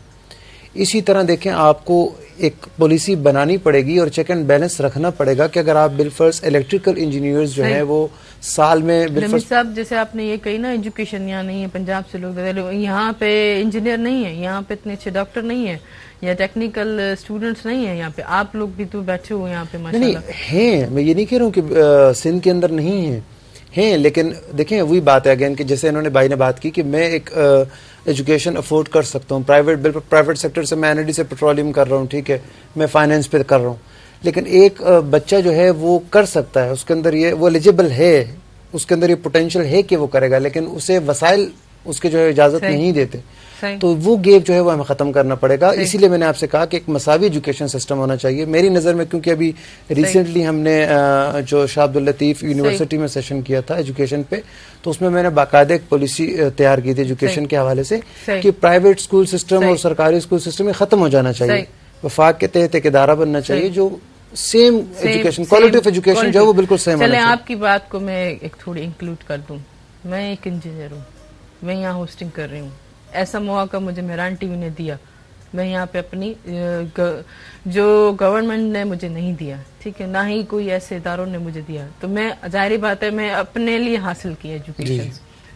इसी तरह देखें, आपको एक पॉलिसी बनानी पड़ेगी और चेक एंड बैलेंस रखना पड़ेगा कि अगर आप बिलफर्स इलेक्ट्रिकल इंजीनियर्स जो हैं वो साल में बिलफर्स साहब, जैसे आपने ये कही ना, एजुकेशन यहाँ नहीं है, पंजाब से लोग यहाँ पे इंजीनियर नहीं है, यहाँ पे इतने अच्छे डॉक्टर नहीं है, या टेक्निकल स्टूडेंट्स नहीं है यहाँ पे। आप लोग भी तो बैठे हो यहाँ पे माशाल्लाह। नहीं हैं, मैं ये नहीं कह रहा हूँ कि सिंध के अंदर नहीं हैं, लेकिन देखें वही बात है अगेन कि जैसे इन्होंने भाई ने बात की कि मैं एक एजुकेशन अफोर्ड कर सकता हूँ, प्राइवेट सेक्टर से, मैं एनर्जी से पेट्रोलियम कर रहा हूँ, ठीक है, मैं फाइनेंस पे कर रहा हूँ, लेकिन एक बच्चा जो है वो कर सकता है, उसके अंदर ये वो एलिजिबल है, उसके अंदर ये पोटेंशियल है कि वो करेगा, लेकिन उसे वसाइल उसके जो है इजाजत नहीं देते। तो वो गेप जो है वो हमें खत्म करना पड़ेगा। इसीलिए मैंने आपसे कहा कि एक मसावी एजुकेशन सिस्टम होना चाहिए मेरी नज़र में, क्योंकि अभी रिसेंटली हमने जो शाह अब्दुल लतीफ यूनिवर्सिटी में सेशन किया था एजुकेशन पे, तो उसमें मैंने बाकायदा एक पॉलिसी तैयार की थी एजुकेशन के हवाले से कि प्राइवेट स्कूल सिस्टम और सरकारी स्कूल सिस्टम में खत्म हो जाना चाहिए। वफाक के तहत एक इदारा बनना चाहिए जो same education, quality of education जो है वो बिल्कुल सेम होना चाहिए। आपकी बात को मैं एक थोड़ी इंक्लूड कर दूं। मैं एक इंजीनियर हूँ, मैं यहाँ होस्टिंग कर रही हूँ, ऐसा मौका मुझे मेहरान टीवी ने दिया, मैं यहाँ पे अपनी जो गवर्नमेंट ने मुझे नहीं दिया, ठीक है, ना ही कोई ऐसे इदारों ने मुझे दिया, तो मैं जाहिर बात है मैं अपने लिए हासिल की एजुकेशन,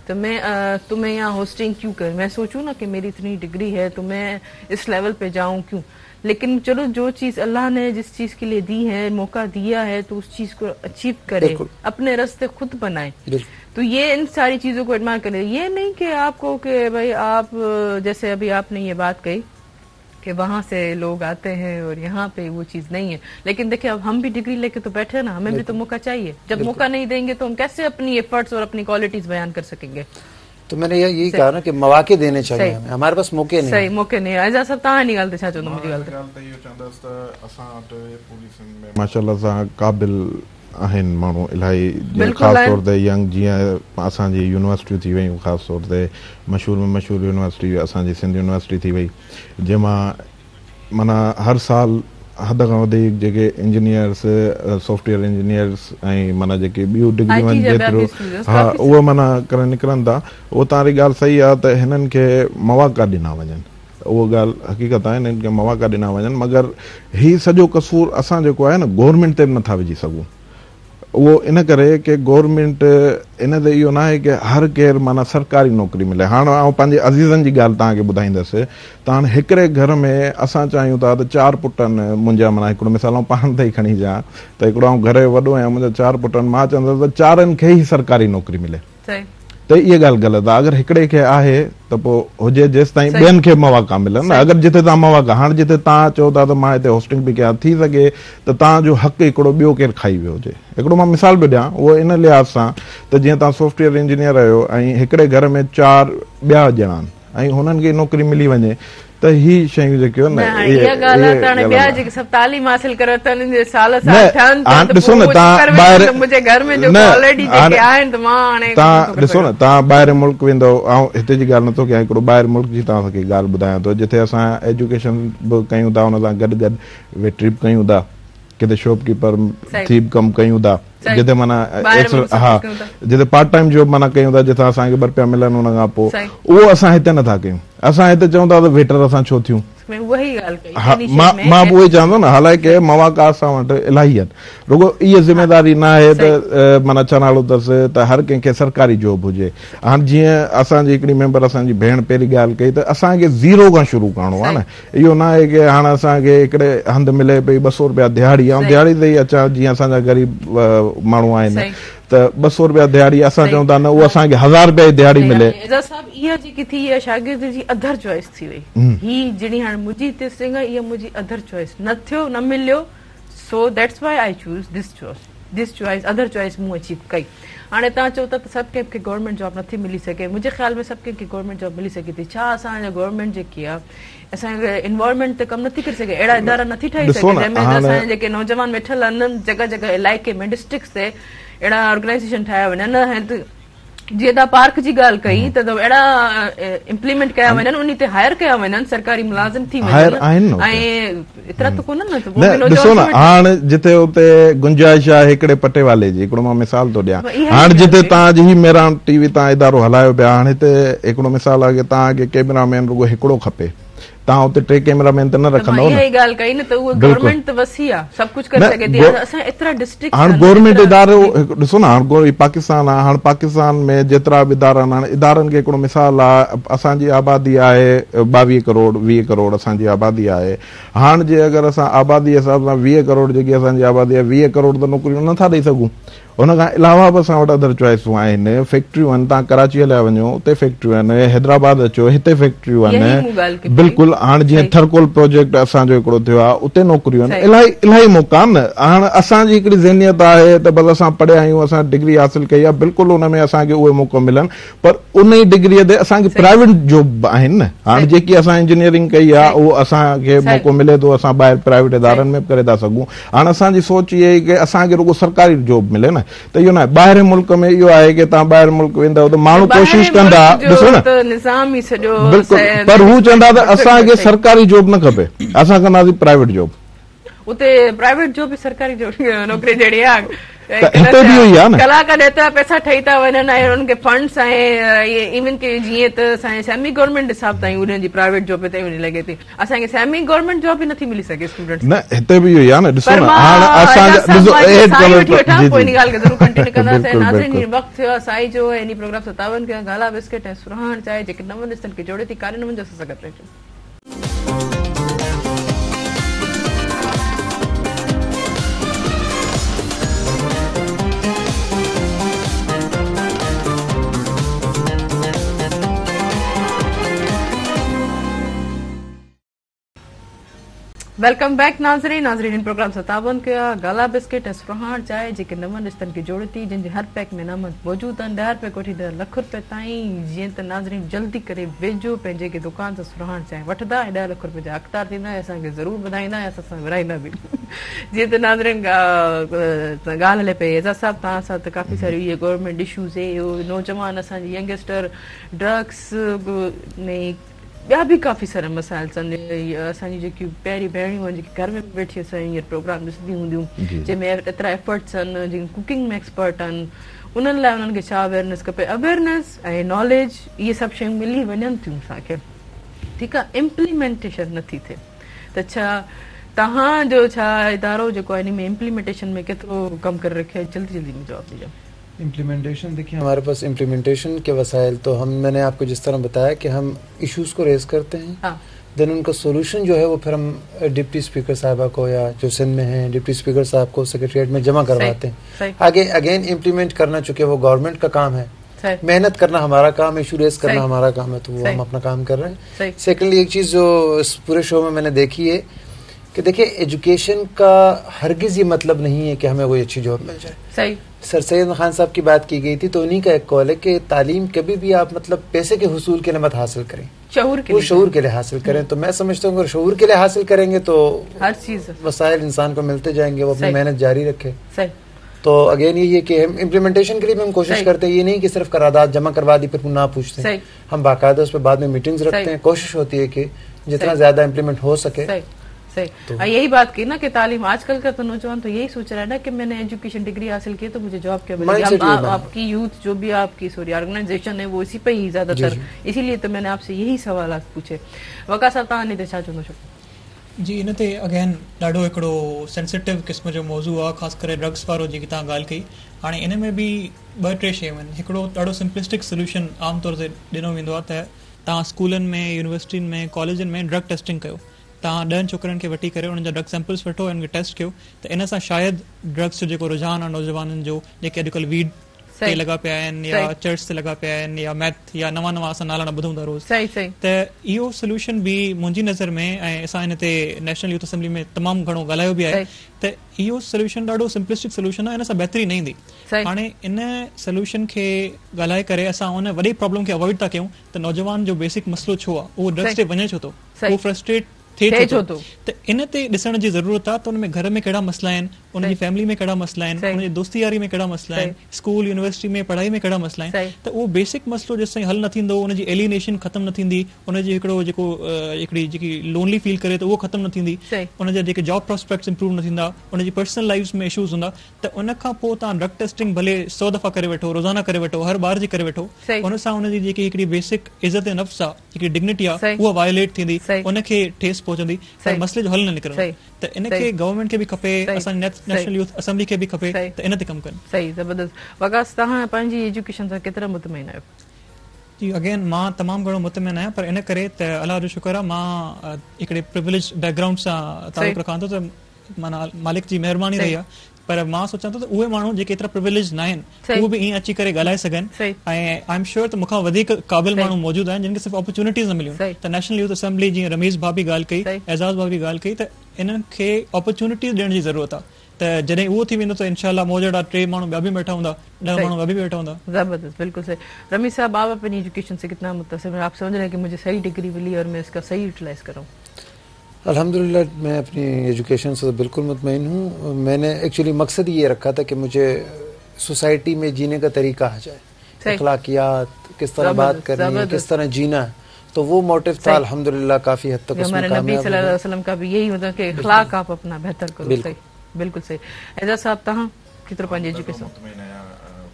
तो मैं यहाँ होस्टिंग क्यों कर, मैं सोचूं ना कि मेरी इतनी डिग्री है तो मैं इस लेवल पे जाऊं क्यों। लेकिन चलो, जो चीज अल्लाह ने जिस चीज के लिए दी है, मौका दिया है, तो उस चीज को अचीव करे, अपने रास्ते खुद बनाए। तो ये इन सारी चीजों को एडमायर करें। ये नहीं कि आपको कि भाई आप जैसे अभी आपने ये बात कही कि वहां से लोग आते हैं और यहाँ पे वो चीज नहीं है, लेकिन देखिए अब हम भी डिग्री लेके तो बैठे ना, हमें भी तो मौका चाहिए। जब मौका नहीं देंगे तो हम कैसे अपनी एफर्ट्स और अपनी क्वालिटीज बयान कर सकेंगे? तो मैंने यही कहा ना कि मौके देने चाहिए हमें, हमारे पास मौके नहीं। सही मौके नहीं। आजा सब तहां नहीं गलत छा चोंदो मुझे गलत इहो चंदस त असां पुलिस में माशाल्लाह सां काबिल आहिनि माण्हू इलाही, ख़ासि तौर ते यंग, जीअं असांजी यूनिवर्सिटियूं थी वयूं, ख़ासि तौर ते मशहूर में मशहूर यूनिवर्सिटी असांजी सिंध यूनिवर्सिटी थी वई, जंहिंमां माना हर साल हद खां वधीक जेके इंजीनियर्स, सॉफ्टवेयर इंजीनियर्स ऐं माना जेके ॿियूं डिग्रियूं आहिनि जेतिरो, हा, उहे माना करे निकिरनि था। उहो तव्हांजी ॻाल्हि सही आहे त हिननि खे मौक़ा ॾिना वञनि, उहो ॻाल्हि हक़ीक़त आहे, हिननि खे मौक़ा ॾिना वञनि, मगर हीउ सॼो कसूर असां जेको आहे न गवर्नमेंट ते बि नथा विझी सघूं। उहो इन करे कि गवर्नमेंट इन ते इहो न आहे कि हर केरु माना सरकारी नौकिरी मिले। हाणे आउं पंहिंजे अज़ीज़नि जी ॻाल्हि तव्हांखे ॿुधाईंदुसि त हाणे हिकिड़े घर में असां चाहियूं था त 4 पुट आहिनि मुंहिंजा, माना हिकिड़ो मिसाल आउं पाण ते ई खणी अचां त हिकिड़ो आउं घर जो वॾो आहियां, मुंहिंजा 4 पुट आहिनि, मां चवंदुसि त 4 खे ई सरकारी नौकिरी मिले, त इहा ॻाल्हि ग़लति आहे। अगरि हिकिड़े खे आहे त पोइ हुजे, जेसि ताईं ॿियनि खे मौक़ा मिलनि। अगरि जिते तव्हां मौक़ा, हाणे जिते तव्हां चओ था त मां हिते होस्टिंग बि कयां, थी सघे त तव्हांजो हक़ु हिकिड़ो ॿियो केरु खाई वियो हुजे। हिकिड़ो मां मिसाल बि ॾियां, उहो इन लिहाज़ सां त जीअं तव्हां सॉफ्टवेयर इंजीनियर आहियो ऐं हिकिड़े घर में 4 ॿिया ॼणा आहिनि ऐं हुननि खे नौकिरी मिली वञे, त ही शयूं जेके न, इहा ॻाल्हि आहे त हाणे ॿिया जेके सभु तालीम हासिल करे था उन्हनि जे साल साल थियनि था, ॾिसो न तव्हां मुंहिंजे घर में जो ऑलरेडी जेके आहिनि त मां हाणे तव्हां ॾिसो न, तव्हां ॿाहिरि मुल्क वेंदो, ऐं हिते जी ॻाल्हि नथो कयां, हिकिड़ो ॿाहिरि मुल्क जी तव्हांखे ॻाल्हि ॿुधायां थो, जिथे असां एजुकेशन बि कयूं था, हुन सां गॾु गॾु ट्रिप कयूं था, किथे शॉपकीपर थी बि कमु कयूं था, जिते माना हा, जिते पार्ट टाइम जॉब माना कयूं था, जिथे असांखे 2 रुपया मिलनि हुन खां पोइ, उहो असां हिते नथा कयूं। असां हिते चऊं था त वेटर असां छो थियूं, में वही ॻाल्हि कई। मां बि उहो चवंदो न, हालांकि मवाक़ा असां वटि इलाही आहिनि, रुगो इहा ज़िमेदारी न आहे त माना छनाड़ो अथसि त हर कंहिंखे सरकारी जॉब हुजे। हाणे जीअं असांजी हिकिड़ी मेंबर असांजी भेण पहिरीं ॻाल्हि कई त असांखे ज़ीरो खां शुरू करिणो आहे न, इहो न आहे की हाणे असांखे हिकिड़े हंधि मिले पई 200 रुपया दिहाड़ी, ऐं दिहाड़ी ते ई अचां, जीअं असांजा ग़रीब माण्हू आहिनि त 200 रुपया दिहाड़ी असां चऊं था न, उहो असांखे 1000 रुपया जी दिहाड़ी मिले। इहा जेकी थी इहा शागिर्द जी अदर चॉइस थी वई, ही जड़ी हाणे मुंहिंजी हिते सिंग इहा मुंहिंजी अदर चॉइस न थियो, न मिलियो, so that's why I choose this choice other choice मूं अचीव कई। हाणे तव्हां चओ था त सभु कंहिंखे गवर्नमेंट जॉब नथी मिली सघे, मुंहिंजे ख़्याल में सभु कंहिंखे गवर्नमेंट जॉब मिली सघे थी। छा असांजा गवर्नमेंट जेकी आहे असांजे इन्वायरमेंट ते कमु नथी करे सघे, अहिड़ा इदारा नथी ठाहे सघे जंहिंमें असांजा जेके नौजवान वेठल आहिनि जॻह जॻह इलाइक़े में डिस्ट्रिक्ट्स ते अहिड़ा ऑर्गेनाइज़ेशन ठाहिया वञनि। जीअं तव्हां पार्क जी ॻाल्हि कई त अहिड़ा इम्प्लीमेंट कया वञनि, उन ते हायर कया वञनि, सरकारी मुलाज़िम थी वञनि, ऐं एतिरा त कोन न। ॾिसो न, हाणे जिते उते गुंजाइश आहे हिकिड़े पटे वाले जी, हिकिड़ो मां मिसाल थो ॾियां, हाणे जिते तव्हांजी ही मेरान टीवी तव्हां इदारो हलायो पिया, हाणे हिते हिकिड़ो मिसाल आहे की तव्हांखे कैमरामैन रुगो हिकिड़ो खपे, तव्हां उते 3 कैमरामैन त न रखंदव न। इहा ॻाल्हि कई न त उहा गवर्नमेंट त वसी आहे, सभु कुझु करे सघे थी। असां एतिरा डिस्ट्रिक्ट हाणे गवर्नमेंट इदारो ॾिसो न, हाणे पाकिस्तान आहे, हाणे पाकिस्तान में जेतिरा बि इदारा आहिनि, हाणे इदारनि खे हिकिड़ो मिसाल आहे, असांजी आबादी आहे 22 करोड़ 20 करोड़ असांजी आबादी आहे। हाणे जे अगरि असां आबादी हिसाब सां 20 करोड़ जेकी असांजी आबादी आहे, 20 करोड़ त नौकरियूं नथा ॾेई सघूं। हुन खां अलावा बि असां वटि अदर चॉइसूं आहिनि, फैक्ट्रियूं आहिनि, तव्हां कराची हलिया वञो उते फैक्ट्रियूं आहिनि, हैदराबाद अचो हिते फैक्ट्रियूं आहिनि, बिल्कुलु। हाणे जीअं थरकोल प्रोजेक्ट असांजो हिकिड़ो थियो आहे, उते नौकरियूं आहिनि, इलाही मौक़ा आहिनि। हाणे असांजी हिकिड़ी ज़हनियत आहे त बस असां पढ़िया आहियूं, असां डिग्री हासिल कई आहे, बिल्कुलु हुन में असांखे उहे मौक़ो मिलनि, पर उन ई डिग्रीअ ते असांखे प्राइवेट जॉब आहिनि न। हाणे जेकी असां इंजीनियरिंग कई आहे उहो असांखे मौक़ो मिले थो, असां ॿाहिरि प्राइवेट इदारनि में करे था सघूं। हाणे असांजी सोच इहा आहे की असांखे रुगो सरकारी जॉब मिले न, त इहो न ॿाहिरि मुल्क में इहो आहे की तव्हां ॿाहिरि मुल्क वेंदव त माण्हू कोशिशि कंदा, ॾिसो न बिल्कुलु, पर हू चवंदा त असांखे सरकारी जॉब न खपे, असां कंदासीं प्राइवेट जॉब। उते प्राइवेट जॉब बि सरकारी नौकरी जहिड़ी आहे, हिते बि इहो आहे न, कलाकार एतिरा पैसा ठही था वञनि ऐं उन्हनि खे फंड्स ऐं इवन के जीअं त असांजे सेमी गवर्नमेंट हिसाब ताईं उन्हनि जी प्राइवेट जॉब हिते वञी लॻे थी, असांखे सेमी गवर्नमेंट जॉब बि नथी मिली सघे स्टूडेंट्स न, हिते बि इहो ई आहे न। ॾिसो न, हाणे असांजा पोइ इन ॻाल्हि खे ज़रूरु कंटिन्यू कंदासीं। नाज़रीन, वक़्तु थियो आहे साई जो, इन प्रोग्राम 57 के गाला बिस्किट ऐं सुरहाण चांहि जेके नवनि रिश्तनि खे जोड़े थी, कारे नमूने जो सगत पहुचो। वेलकम बैक नाज़रीन इन प्रोग्राम 57 के गाला बिस्किट ऐं सुरहाण चांहि जेके नवनि रिश्तनि खे जोड़े थी, जिन जे हर पैक में इनामत मौजूद आहिनि, 10 रुपए कोठी 10 लख रुपए ताईं। जीअं त नाज़रीन जल्दी करे वेझो पंहिंजे के दुकान सां सुरहाण चांहि वठंदा ऐं 10 लख रुपए जा हक़दार थींदा ऐं असांखे ज़रूरु ॿुधाईंदा ऐं असां विराईंदा बि। जीअं त नाज़रीन ॻाल्हि हले पई एज़ाज़ साहिब तव्हां सां त काफ़ी सारियूं इहे गवर्नमेंट इशूज़ नौजवान असांजी यंगस्टर ड्रग्स में ॿिया बि काफ़ी सारा मसाइल आहिनि। असांजी जेकियूं पहिरीं भेणियूं आहिनि जेके घर में वेठी असां हींअर प्रोग्राम ॾिसंदी हूंदियूं, जंहिंमें एतिरा एफर्ट्स आहिनि, जिन कुकिंग में एक्सपर्ट आहिनि, उन्हनि लाइ उन्हनि खे छा अवेयरनेस खपे, अवेयरनेस ऐं नॉलेज इहे सभु शयूं मिली वञनि थियूं असांखे, ठीकु आहे। इम्प्लीमेंटेशन नथी थिए त छा तव्हांजो छा इदारो जेको आहे इन में इम्प्लीमेंटेशन में केतिरो कमु करे रखियो आहे, जल्दी जल्दी में जवाब ॾिजो। इम्प्लीमेंटेशन देखिए, हमारे पास इम्प्लीमेंटेशन के वसाइल तो मैंने आपको जिस तरह बताया कि हम इश्यूज को रेज करते हैं, देन उनका सोल्यूशन जो है वो फिर हम डिप्टी स्पीकर साहबा को या जो सिंध में हैं डिप्टी स्पीकर साहब को सेक्रेटरीट में जमा करवाते हैं। आगे अगेन इम्प्लीमेंट करना, चूंकि वो गवर्नमेंट का काम है, मेहनत करना हमारा काम है, इशू रेज करना हमारा काम है, तो वो हम अपना काम कर रहे हैं। सेकेंडली एक चीज जो इस पूरे शो में मैंने देखी है कि देखिए, एजुकेशन का हरगिज ये मतलब नहीं है कि हमें कोई अच्छी जॉब मिल जाए। सर सैयद खान साहब की बात की गई थी, तो उन्हीं का एक कॉल है कि तालीम कभी भी आप मतलब पैसे के हुसूल के लिए मत हासिल करें, शऊर के लिए हासिल करें। तो मैं समझता हूँ अगर शऊर के लिए हासिल करेंगे तो हर चीज वसाइल इंसान को मिलते जाएंगे, वो अपनी मेहनत जारी रखे। तो अगेन यही है कि हम इम्प्लीमेंटेशन के लिए भी हम कोशिश करते हैं, ये नहीं कि सिर्फ करारदाद जमा करवा दी फिर ना पूछते हैं, हम बाकायदा उस पर बाद में मीटिंग्स रखते हैं। कोशिश होती है कि जितना ज्यादा इम्प्लीमेंट हो सके सही। यही बात की ना कि तालीम आजकल का तो नौजवान तो यही सोच रहा है ना कि मैंने एजुकेशन डिग्री हासिल की तो मुझे जॉब क्या मिलेगी। आपकी यूथ जो भी आपकी ऑर्गेनाइजेशन है वो इसी पे ही ज्यादातर, इसीलिए तो मैंने आपसे यही सवाल पूछे। वका साहब तव्हां हिन ते छा चवंदो? जी, इन ते अगेन ॾाढो हिकिड़ो सेंसिटिव क़िस्म जो मौज़ू आहे, ख़ासि करे ड्रग्स वारो जेकी तव्हां ॻाल्हि कई। हाणे इन में बि 2-3 शयूं आहिनि। हिकिड़ो ॾाढो सिंपलिस्टिक सोल्यूशन आमतौर ते ॾिनो वेंदो आहे त तव्हां स्कूलनि में, यूनिवर्सिटियुनि में, कॉलेजनि में ड्रग टेस्टिंग कयो। तव्हां 10 छोकिरनि खे वठी करे उन्हनि जा ड्रग सैंपल्स वठो ऐं उनखे टेस्ट कयो, त इन सां शायदि ड्रग्स जो जेको रुझान आहे नौजवाननि जो, जेके अॼुकल्ह वीड ते लॻा पिया आहिनि या चर्च ते लॻा पिया आहिनि या मैथ या नवां असां नाला न ॿुधूं था रोज़, त इहो सोल्यूशन बि मुंहिंजी नज़र में, ऐं असां हिन ते नेशनल यूथ असेंबली में तमामु घणो ॻाल्हायो बि आहे, त इहो सोल्यूशन ॾाढो सिंपलिस्टिक सोल्यूशन आहे, इन सां बहितरी न ईंदी। हाणे इन सोल्यूशन खे ॻाल्हाए करे असां उन वॾी प्रॉब्लम खे अवॉइड था कयूं त नौजवान जो बेसिक मसलो छो आहे, उहो ड्रग्स ते वञे छो थो, उहो फ्रस्ट्रेट थिए छो थो, त इन ते ॾिसण जी ज़रूरत आहे त उन में घर में कहिड़ा मसला आहिनि, उनजी फैमिली में कहिड़ा मसला आहिनि, उनजी दोस्ती यारी में कहिड़ा मसला आहिनि, स्कूल यूनिवर्सिटी में पढ़ाई में कहिड़ा मसला आहिनि, त उहो बेसिक मसलो जेसिताईं हल न थींदो, उनजी एलिनेशन ख़तमु न थींदी, उनजी हिकिड़ो जेको हिकिड़ी जेकी लोनली फील करे त उहो ख़तमु न थींदी, उनजा जेके जॉब प्रोस्पेक्ट्स इंप्रूव न थींदा, उनजी पर्सनल लाइफ में इशूज़ हूंदा, त उन खां पोइ तव्हां ड्रग टेस्टिंग भले 100 दफ़ा करे वठो, रोज़ाना करे वठो, हर ॿार जी करे वठो, उन सां उनजी जेकी हिकिड़ी बेसिक इज़त नफ़्स आहे, हिकिड़ी डिग्निटी आहे, उहा वायोलेट थींदी, उनखे ठेस पहुचंदी, मसले जो हल न निकिरंदो। त इन खे गवर्नमेंट खे बि खपे, असांजी नेशनल यूथ असेंबली खे बि खपे त इन ते कमु कनि। सही, ज़बरदस्त। वकास, तव्हां पंहिंजी एजुकेशन सां केतिरा मुतमइन आहियो? जी, अगेन मां तमामु घणो मुतमइन आहियां, पर इन करे त अल्लाह जो शुक्र आहे मां हिकिड़े प्रिविलेज बैकग्राउंड सां तालुक़ रखां थो, त माना मालिक जी महिरबानी रही आहे। पर मां सोचां थो त उहे माण्हू जेके एतिरा प्रिविलेज न आहिनि, उहे बि ईअं अची करे ॻाल्हाए सघनि, ऐं आई एम श्योर त मूंखां वधीक क़ाबिल माण्हू मौजूद आहिनि जिन खे सिर्फ़ु अपॉर्चुनिटीज़ न मिलियूं। त नेशनल यूथ असेंबली, जीअं रमेश भाउ बि ॻाल्हि कई, एज़ाज़ भाउ बि ॻाल्हि कई, त इन्हनि खे अपॉर्चुनिटीज़ ॾियण जी ज़रूरत आहे। त जॾहिं उहो थी वेंदो त इंशाअल्लाह मौज जहिड़ा 3 माण्हू ॿिया बि वेठा हूंदा, 10 माण्हू ॿिया बि वेठा हूंदा। जबरदस्त, बिल्कुल सही। रमेश साहब, आप अपनी एजुकेशन से कितना मुतासिर हैं? आप समझ रहे हैं कि मुझे सही डिग्री मिली और मैं इसका सही यूटिलाइज करूँ? अल्हम्दुलिल्लाह, मैं अपनी एजुकेशन से बिल्कुल मुतमईन हूँ। मैंने एक्चुअली मकसद ये रखा था कि मुझे सोसाइटी में जीने का तरीका आ जाए, अखलाकियात, किस तरह बात करनी है, किस तरह जीना है, तो वो मोटिव था। अल्हम्दुलिल्लाह काफी हद तक हमारे नबी सल्लल्लाहु अलैहि वसल्लम का भी यही मतलब कि अखलाक आप अपना बेहतर करो। सही, बिल्कुल सही। एजाज साहब, तव्हां केतिरो पंहिंजी एजुकेशन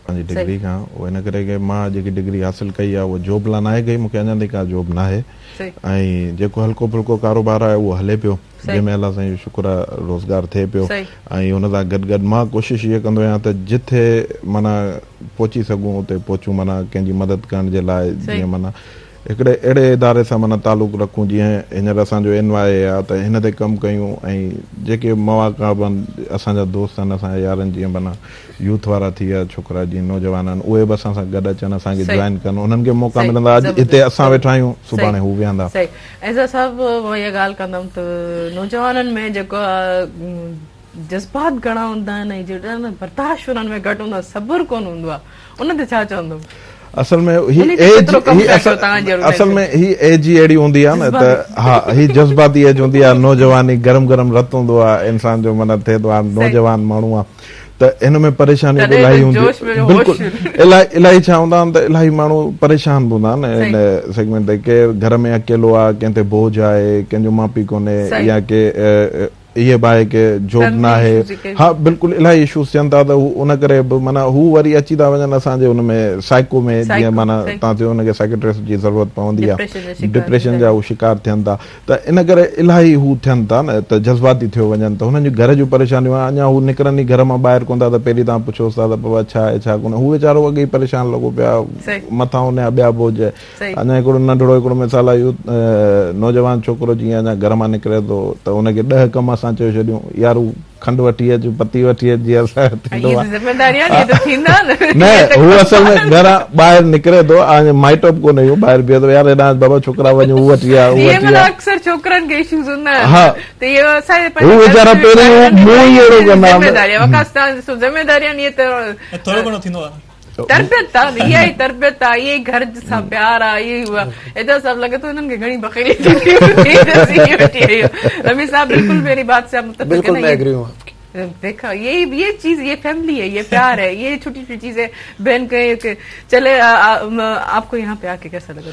पंहिंजी डिग्री खां, उहो इन करे कि मां जेकी डिग्री हासिल कई आहे उहो जॉब लाइ न आहे कई, मूंखे अञा ताईं का जॉब न आहे, ऐं जेको हल्को फुल्को कारोबार आहे उहो हले पियो, जंहिंमें अल्लाह साईं शुक्र आहे रोज़गार थिए पियो। ऐं हुन सां गॾु गॾु मां कोशिशि इहा कंदो आहियां त जिथे माना पहुची सघूं उते पहुचूं, माना कंहिंजी मदद करण जे लाइ, जीअं माना हिकिड़े अहिड़े इदारे सां माना तालुक़ु रखूं जीअं हींअर असांजो NYA आहे, त हिन ते कमु कयूं, ऐं जेके मौक़ा बि असांजा दोस्त आहिनि, असांजा यारनि, जीअं माना यूथ वारा थी विया छोकिरा, जीअं नौजवान आहिनि, उहे बि असां सां गॾु अचनि, असांखे जॉइन कनि, उन्हनि खे मौक़ा मिलंदा। अॼु हिते असां वेठा आहियूं, सुभाणे हू वेहंदा। एज़ाज़ साहब, मां इहा ॻाल्हि कंदमि त नौजवाननि में जेको जज़्बात घणा हूंदा आहिनि, ऐं बर्दाश्त उन्हनि में घटि हूंदो आहे, सब्र कोन हूंदो आहे, उन ते छा चवंदो? असल में ही एज ही अहिड़ी हूंदी आहे न, त हा, ही जज़्बाती एज हूंदी आहे, नौजवानी गरम गरम रत हूंदो आहे, इंसान जो मन थिए थो नौजवान माण्हू आहे, त इन में परेशानी इलाही हूंदी आहे। बिल्कुलु, इलाही छा हूंदा आहिनि त इलाही माण्हू परेशान बि हूंदा आहिनि इन सेगमेंट ते। केरु घर में अकेलो आहे, कंहिं ते बोझ आहे, कंहिंजो माउ पीउ कोन्हे, या के इहे बि आहे की जॉब न आहे। हा, बिल्कुलु इलाही इशूज़ थियनि था, त उन करे बि माना हू वरी अची था वञनि असांजे हुन में साइको में, जीअं माना तव्हां चयो हुनखे साइकेट्रिस्ट जी ज़रूरत पवंदी आहे, डिप्रेशन जा हू शिकार थियनि था, त इन करे इलाही हू थियनि था न, त जज़्बाती थियो वञनि, त हुननि जूं घर जूं परेशानियूं अञा हू निकिरनि ई घर मां ॿाहिरि कोन था, त पहिरीं तव्हां पुछोसि था त बाबा छा आहे छा कोन्हे, हू वीचारो अॻे ई परेशान लॻो पिया, मथां हुनजा ॿिया बोझ। अञा हिकिड़ो नंढड़ो हिकिड़ो मिसाल आहे, नौजवान छोकिरो जीअं अञा घर मां निकिरे थो, त हुनखे 10 कम असां चयो छॾियूं, यार खंड वठी अच, पती वठी अच, जीअं थींदो आहे न, हू असल में घर ॿाहिरि निकिरे थो, माइटॉप कोन्हे, इहो ॿाहिरि बीहे थो, यार हेॾा बाबा छोकिरा वञू, हू वठी आ, अक्सर छोकिरनि खे इशूज़ हूंदा आहिनि। हा, हू वीचारा पहिरियों मुंहुं ई अहिड़ो कंदा आहिनि। ज़िमेदारियां थोरो घणो थींदो आहे, तरबियत आहे, इहा ई तरबियत आहे, इहा ई घर सां प्यार आहे, इहा ई हुआ। एॾा सभु लॻे थो हिननि खे घणी बखेड़ी रमेश साहब, बिल्कुल मेरी बात से आप मुतफ़िक़ हैं? देखा ये चीज, ये फैमिली है, ये प्यार है, ये छोटी छोटी चीजें बहन के चले। आपको यहाँ पे आके कैसा लगा?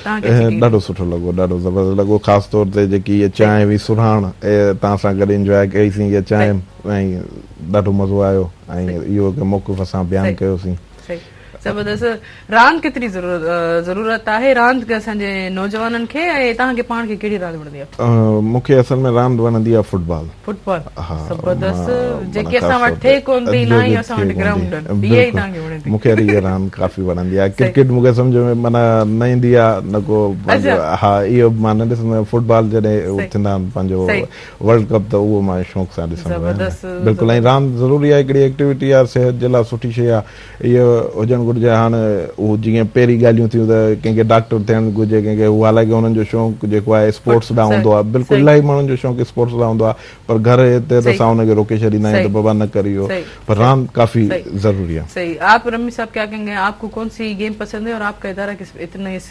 ॾाढो सुठो लॻो, ॾाढो ज़बरदस्त लॻो, ख़ासि तौर ते जेकी इहा चांहि हुई सुरहाण तव्हां सां गॾु इंजॉय कईसीं इहा चांहि, ऐं ॾाढो मज़ो आयो, ऐं इहो मौक़िफ़ असां बयानु कयोसीं। ज़बरदस्त। रांदि केतिरी ज़रूरत आहे रांदि के असांजे नौजवाननि खे, ऐं तव्हांखे पाण खे कहिड़ी रांदि वणंदी आहे? मूंखे असल में रांदि वणंदी आहे फुटबॉल। ज़बरदस्त। जेके असां वटि थिए कोन थी, ना ई असां वटि ग्राउंड आहिनि, इहा ई तव्हांखे वणे थी? मूंखे इहा रांदि काफ़ी वणंदी आहे। क्रिकेट मूंखे सम्झ में माना न ईंदी आहे न को। हा, इहो मां न ॾिसंदो। फुटबॉल जॾहिं थींदा आहिनि पंहिंजो वर्ल्ड कप, त उहो मां शौक़ सां ॾिसंदो आहियां। बिल्कुलु। ऐं रांदि ज़रूरी आहे, हिकिड़ी एक्टिविटी आहे, सिहत जे लाइ सुठी शइ आहे, इहो हुजणु घुरिजे। हाणे उहो जीअं पहिरीं ॻाल्हियूं थियूं त कंहिंखे डॉक्टर थियणु घुरिजे, कंहिंखे उहो, हालांकि हुननि जो शौक़ु जेको आहे स्पोर्ट्स ॾांहुं हूंदो आहे। बिल्कुलु, इलाही माण्हुनि जो शौक़ु स्पोर्ट्स ॾांहुं हूंदो आहे, पर घर हिते त असां हुनखे रोके छॾींदा आहियूं त बाबा न करियो, पर रांदि काफ़ी ज़रूरी है। सही। आप रमी साहब क्या कहेंगे? आपको कौन सी गेम पसंद है और आपका इदारा इतने इस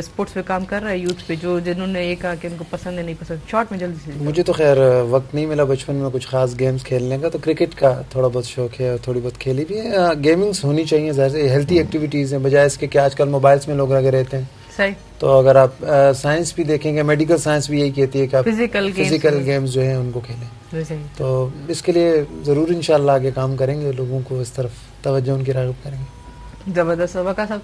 स्पोर्ट्स पे काम कर रहा है यूथ पे, जो जिन्होंने ये कहा कि उनको पसंद है नहीं पसंद, शॉर्ट में जल्दी से? मुझे तो खैर वक्त नहीं मिला बचपन में कुछ खास गेम्स खेलने का, तो क्रिकेट का थोड़ा बहुत शौक है और थोड़ी बहुत खेली भी है। गेमिंग्स होनी चाहिए, ज़ाहिर से हेल्थी एक्टिविटीज़ हैं, बजाय इसके कि आजकल मोबाइल्स में लोग लगे रहते हैं। सही। तो अगर आप साइंस भी देखेंगे, मेडिकल साइंस भी यही कहती है कि आप फिजिकल गेम्स जो हैं उनको खेलें। तो इसके लिए ज़रूर इंशाल्लाह आगे काम करेंगे, लोगों को इस तरफ तवज्जो उनकी राग़िब करेंगे। ज़बरदस्त। वका साहब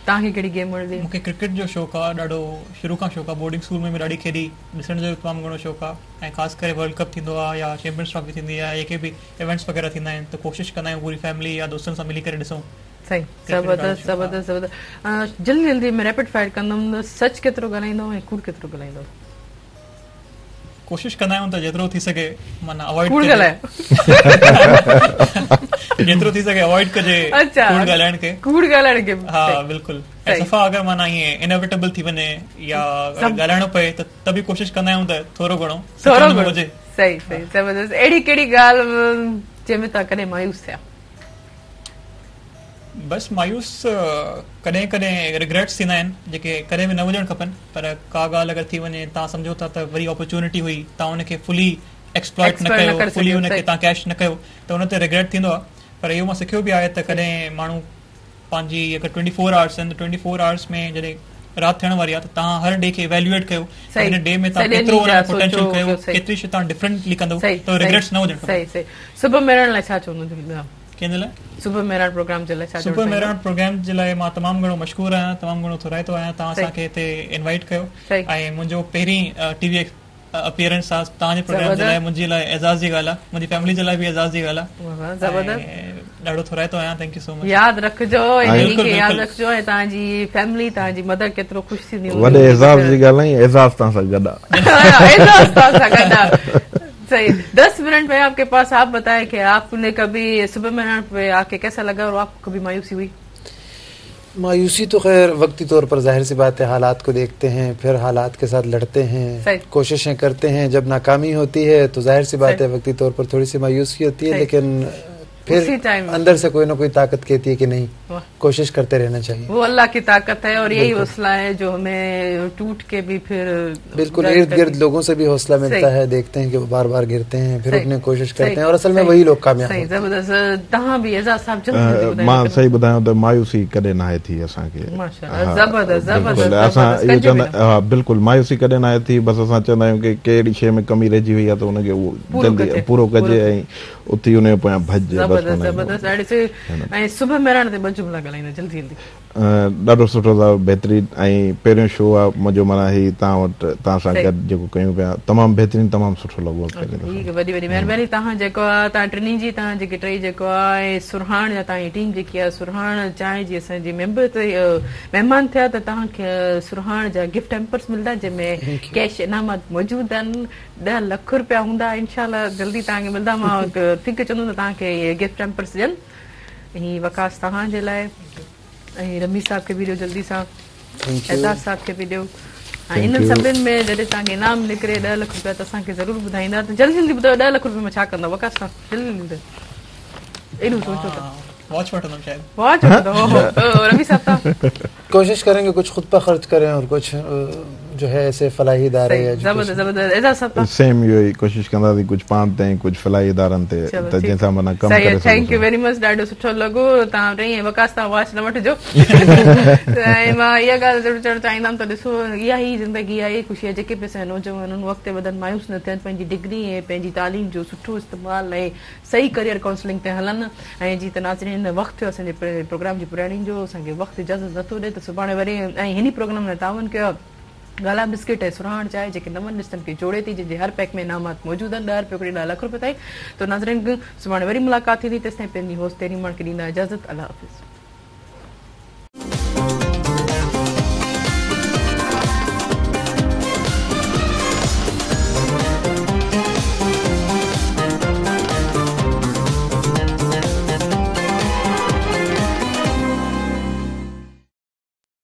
तव्हांखे कहिड़ी गेम वणंदी? मूंखे क्रिकेट जो शौक़ु आहे, ॾाढो शुरू खां शौक़ु आहे। बोर्डिंग स्कूल में ॾाढी खेॾी, ॾिसण जो तमामु घणो शौक़ु आहे, ऐं ख़ासि करे वर्ल्ड कप थींदो आहे या चैंपियंस ट्रॉफी थींदी आहे, जेके बि इवेंट्स वग़ैरह थींदा आहिनि, त कोशिशि कंदा आहियूं पूरी फैमिली या दोस्तनि सां मिली करे ॾिसूं। सही। ज़बरदस्त ज़बरदस्त ज़बरदस्त। जल्दी जल्दी में रैपिड फायर कंदमि। सच केतिरो ॻाल्हाईंदो ऐं कूड़ केतिरो ॻाल्हाईंदो? कोशिशि कंदा आहियूं त जेतिरो थी सघे माना अवॉइड कूड़ ॻाल्हाए, जेतिरो थी सघे अवॉइड कजे कूड़ ॻाल्हाइण खे। कूड़ ॻाल्हाइण खे? हा बिल्कुलु। ऐं सफ़ा अगरि माना ईअं इनएविटेबल थी वञे या ॻाल्हाइणो पए त बि कोशिशि कंदा आहियूं त थोरो घणो हुजे। सही सही। ज़बरदस्त। अहिड़ी कहिड़ी ॻाल्हि जंहिंमें तव्हां कॾहिं मायूस थिया? बस मायूस कॾहिं कॾहिं रिग्रेट्स थींदा आहिनि, जेके कॾहिं बि न हुजणु खपनि, पर का ॻाल्हि अगरि थी वञे, तव्हां सम्झो था त वरी अपॉर्चुनिटी हुई, तव्हां हुनखे फुली एक्सप्लॉइट न कयो, फुली हुनखे तव्हां कैश न कयो, त हुन ते रिग्रेट थींदो आहे। पर इहो मां सिखियो बि आहे त कॾहिं माण्हू पंहिंजी अगरि 24 आवर्स आहिनि, 24 आवर्स में जॾहिं राति थियण वारी आहे, त तव्हां हर डे खे इवेल्युएट कयो, हिन डे में तव्हां केतिरो पोटेंशियल कयो, केतिरी शइ तव्हां डिफरेंटली कंदो, त रिग्रेट्स न हुजनि। सही सही। सुबुह मेरण लाइ छा चवंदो? कंहिंजे लाइ? सुबह मेरान प्रोग्राम जे लाइ छा? सुबह मेरान प्रोग्राम जे लाइ मां तमामु घणो मशहूर आहियां, तमामु घणो थोराइतो आहियां। तव्हां असांखे हिते इनवाइट कयो, ऐं मुंहिंजो पहिरीं टीवी अपीयरेंस आहे तव्हांजे प्रोग्राम जे लाइ, मुंहिंजे लाइ एज़ाज़ जी ॻाल्हि आहे, मुंहिंजी फैमिली जे लाइ बि एज़ाज़ जी ॻाल्हि आहे। ज़बरदस्त। ॾाढो थोराइतो आहियां। Thank you so much. यादि रखिजो, यादि रखिजो, ऐं तव्हांजी फैमिली, तव्हांजी मदर केतिरो ख़ुशि थींदी। वॾे एज़ाज़ जी ॻाल्हि नहीं, एज़ाज़ तव्हां सां गॾु आहे। एज़ाज़ तव्हां सां गॾु आहे। सही। 10 मिनट में आपके पास, आप बताएं कि आपने कभी सुबह मेरान पे आके कैसा लगा और आपको कभी मायूसी हुई? मायूसी तो खैर वक्ती तौर पर जाहिर सी बात है, हालात को देखते हैं, फिर हालात के साथ लड़ते हैं, कोशिशें करते हैं, जब नाकामी होती है तो जाहिर सी बात है वक्ती तौर पर थोड़ी सी मायूसी होती है, लेकिन फिर अंदर से कोई ना कोई ताकत कहती है कि नहीं, कोशिश करते रहना चाहिए। वो अल्लाह की ताकत है और यही हौसला है जो हमें टूट के भी फिर बिल्कुल इर्द गिर्द लोगों से भी हौसला मिलता है, देखते हैं कि वो बार बार गिरते हैं, फिर उठने कोशिश करते हैं, और असल में वही लोग कामयाब होते हैं। ज़बरदस्त। तव्हां भी एज़ाज़ साहब जल्दी मां सही ॿुधायां त मायूसी कॾहिं न आहे थी असांखे। माशाअल्लाह। ज़बरदस्त ज़बरदस्त। असां इहो चवंदा, हा बिल्कुलु, मायूसी कॾहिं न आहे थी। बसि असां चवंदा आहियूं कि कहिड़ी शइ में कमी रहिजी वई आहे त हुनखे उहो जल्दी पूरो कजे ऐं उथी हुनजे पोयां भॼिजे। ज़बरदस्त। ऐं सुबह मेरान ते ॿ जुमिला ॻाल्हाईंदा जल्दी जल्दी। ॾाढो सुठो अथव, बहितरीनु। ऐं पहिरियों शो आहे मुंहिंजो, माना ही तव्हां वटि तव्हां सां गॾु जेको कयूं पिया, तमामु बहितरीनु, तमामु सुठो लॻो। ठीकु, वॾी वॾी महिरबानी। तव्हां जेको आहे, तव्हां टिनी जी, तव्हां जेके टई जेको आहे सुरहाण या तव्हांजी टीम जेकी आहे सुरहाण चांहि जी असांजी मेंबर ते महिमान थिया, त तव्हांखे सुरहाण जा गिफ्ट हैम्पर्स मिलंदा, जंहिंमें कैश इनामात मौजूदु आहिनि। 10 लख रुपया हूंदा, इनशाला जल्दी तव्हांखे मिलंदा। मां फिक्र चवंदुमि त तव्हांखे इहे गिफ्ट हैम्पर्स ॾियनि। हीअ वकास तव्हांजे लाइ, ऐं रमी साहब खे बि ॾियो जल्दी सां, एज़ाज़ साहब खे बि ॾियो। ऐं इन्हनि सभिनि में जॾहिं तव्हांखे इनाम निकिरे 10 लख रुपया, त असांखे ज़रूरु ॿुधाईंदा। त जल्दी जल्दी ॿुधायो 10 लख रुपये में छा कंदा वकास साहब? जल्दी जल्दी ॿुधायो। एॾो सोचो था। वॉच वठंदुमि शायद। वॉच वठंदो? रमी साहब कोशिश करेंगे कुछ खुद पर खर्च करें और कुछ जो है ऐसे फलाही इदारे सेम यो ही कोशिश कंदासी कुछ पाण ते कुछ फलाही इदारन ते त जैसा मना कम करे थैंक यू वेरी मच ॾाढो सुठो लॻो तव्हां रही वकास तव्हां वाच न वठिजो ऐं मां इहा ॻाल्हि ज़रूरु चवणु चाहींदमि त ॾिसो इहा ई ज़िंदगी आहे ख़ुशी आहे जेके बि असांजा नौजवान उन वक़्तु वधनि मायूस न थियनि पंहिंजी डिग्री ऐं पंहिंजी तालीम जो सुठो इस्तेमालु ऐं सही करियर काउंसलिंग ते हलनि ऐं जीअं त नाज़रीन वक़्तु थियो असांजे प्रोग्राम जी पुराणी जो असांखे वक़्तु इजाज़त नथो ॾिए त सुभाणे वरी ऐं हिन प्रोग्राम में तावन कयो गाला बिस्किट ऐं सुराण चांहि जेके नवनि रिश्तनि खे जोड़े थी जंहिंजे हर पैक में इनामात मौजूदु आहिनि 10 रुपए हिकिड़े 10 लख रुपए ताईं तो नाज़रीन सुभाणे वरी मुलाक़ात थींदी तेसिताईं पंहिंजी होस्ट तेरी माण्हू खे ॾींदा इजाज़त अल्लाह हाफ़िज़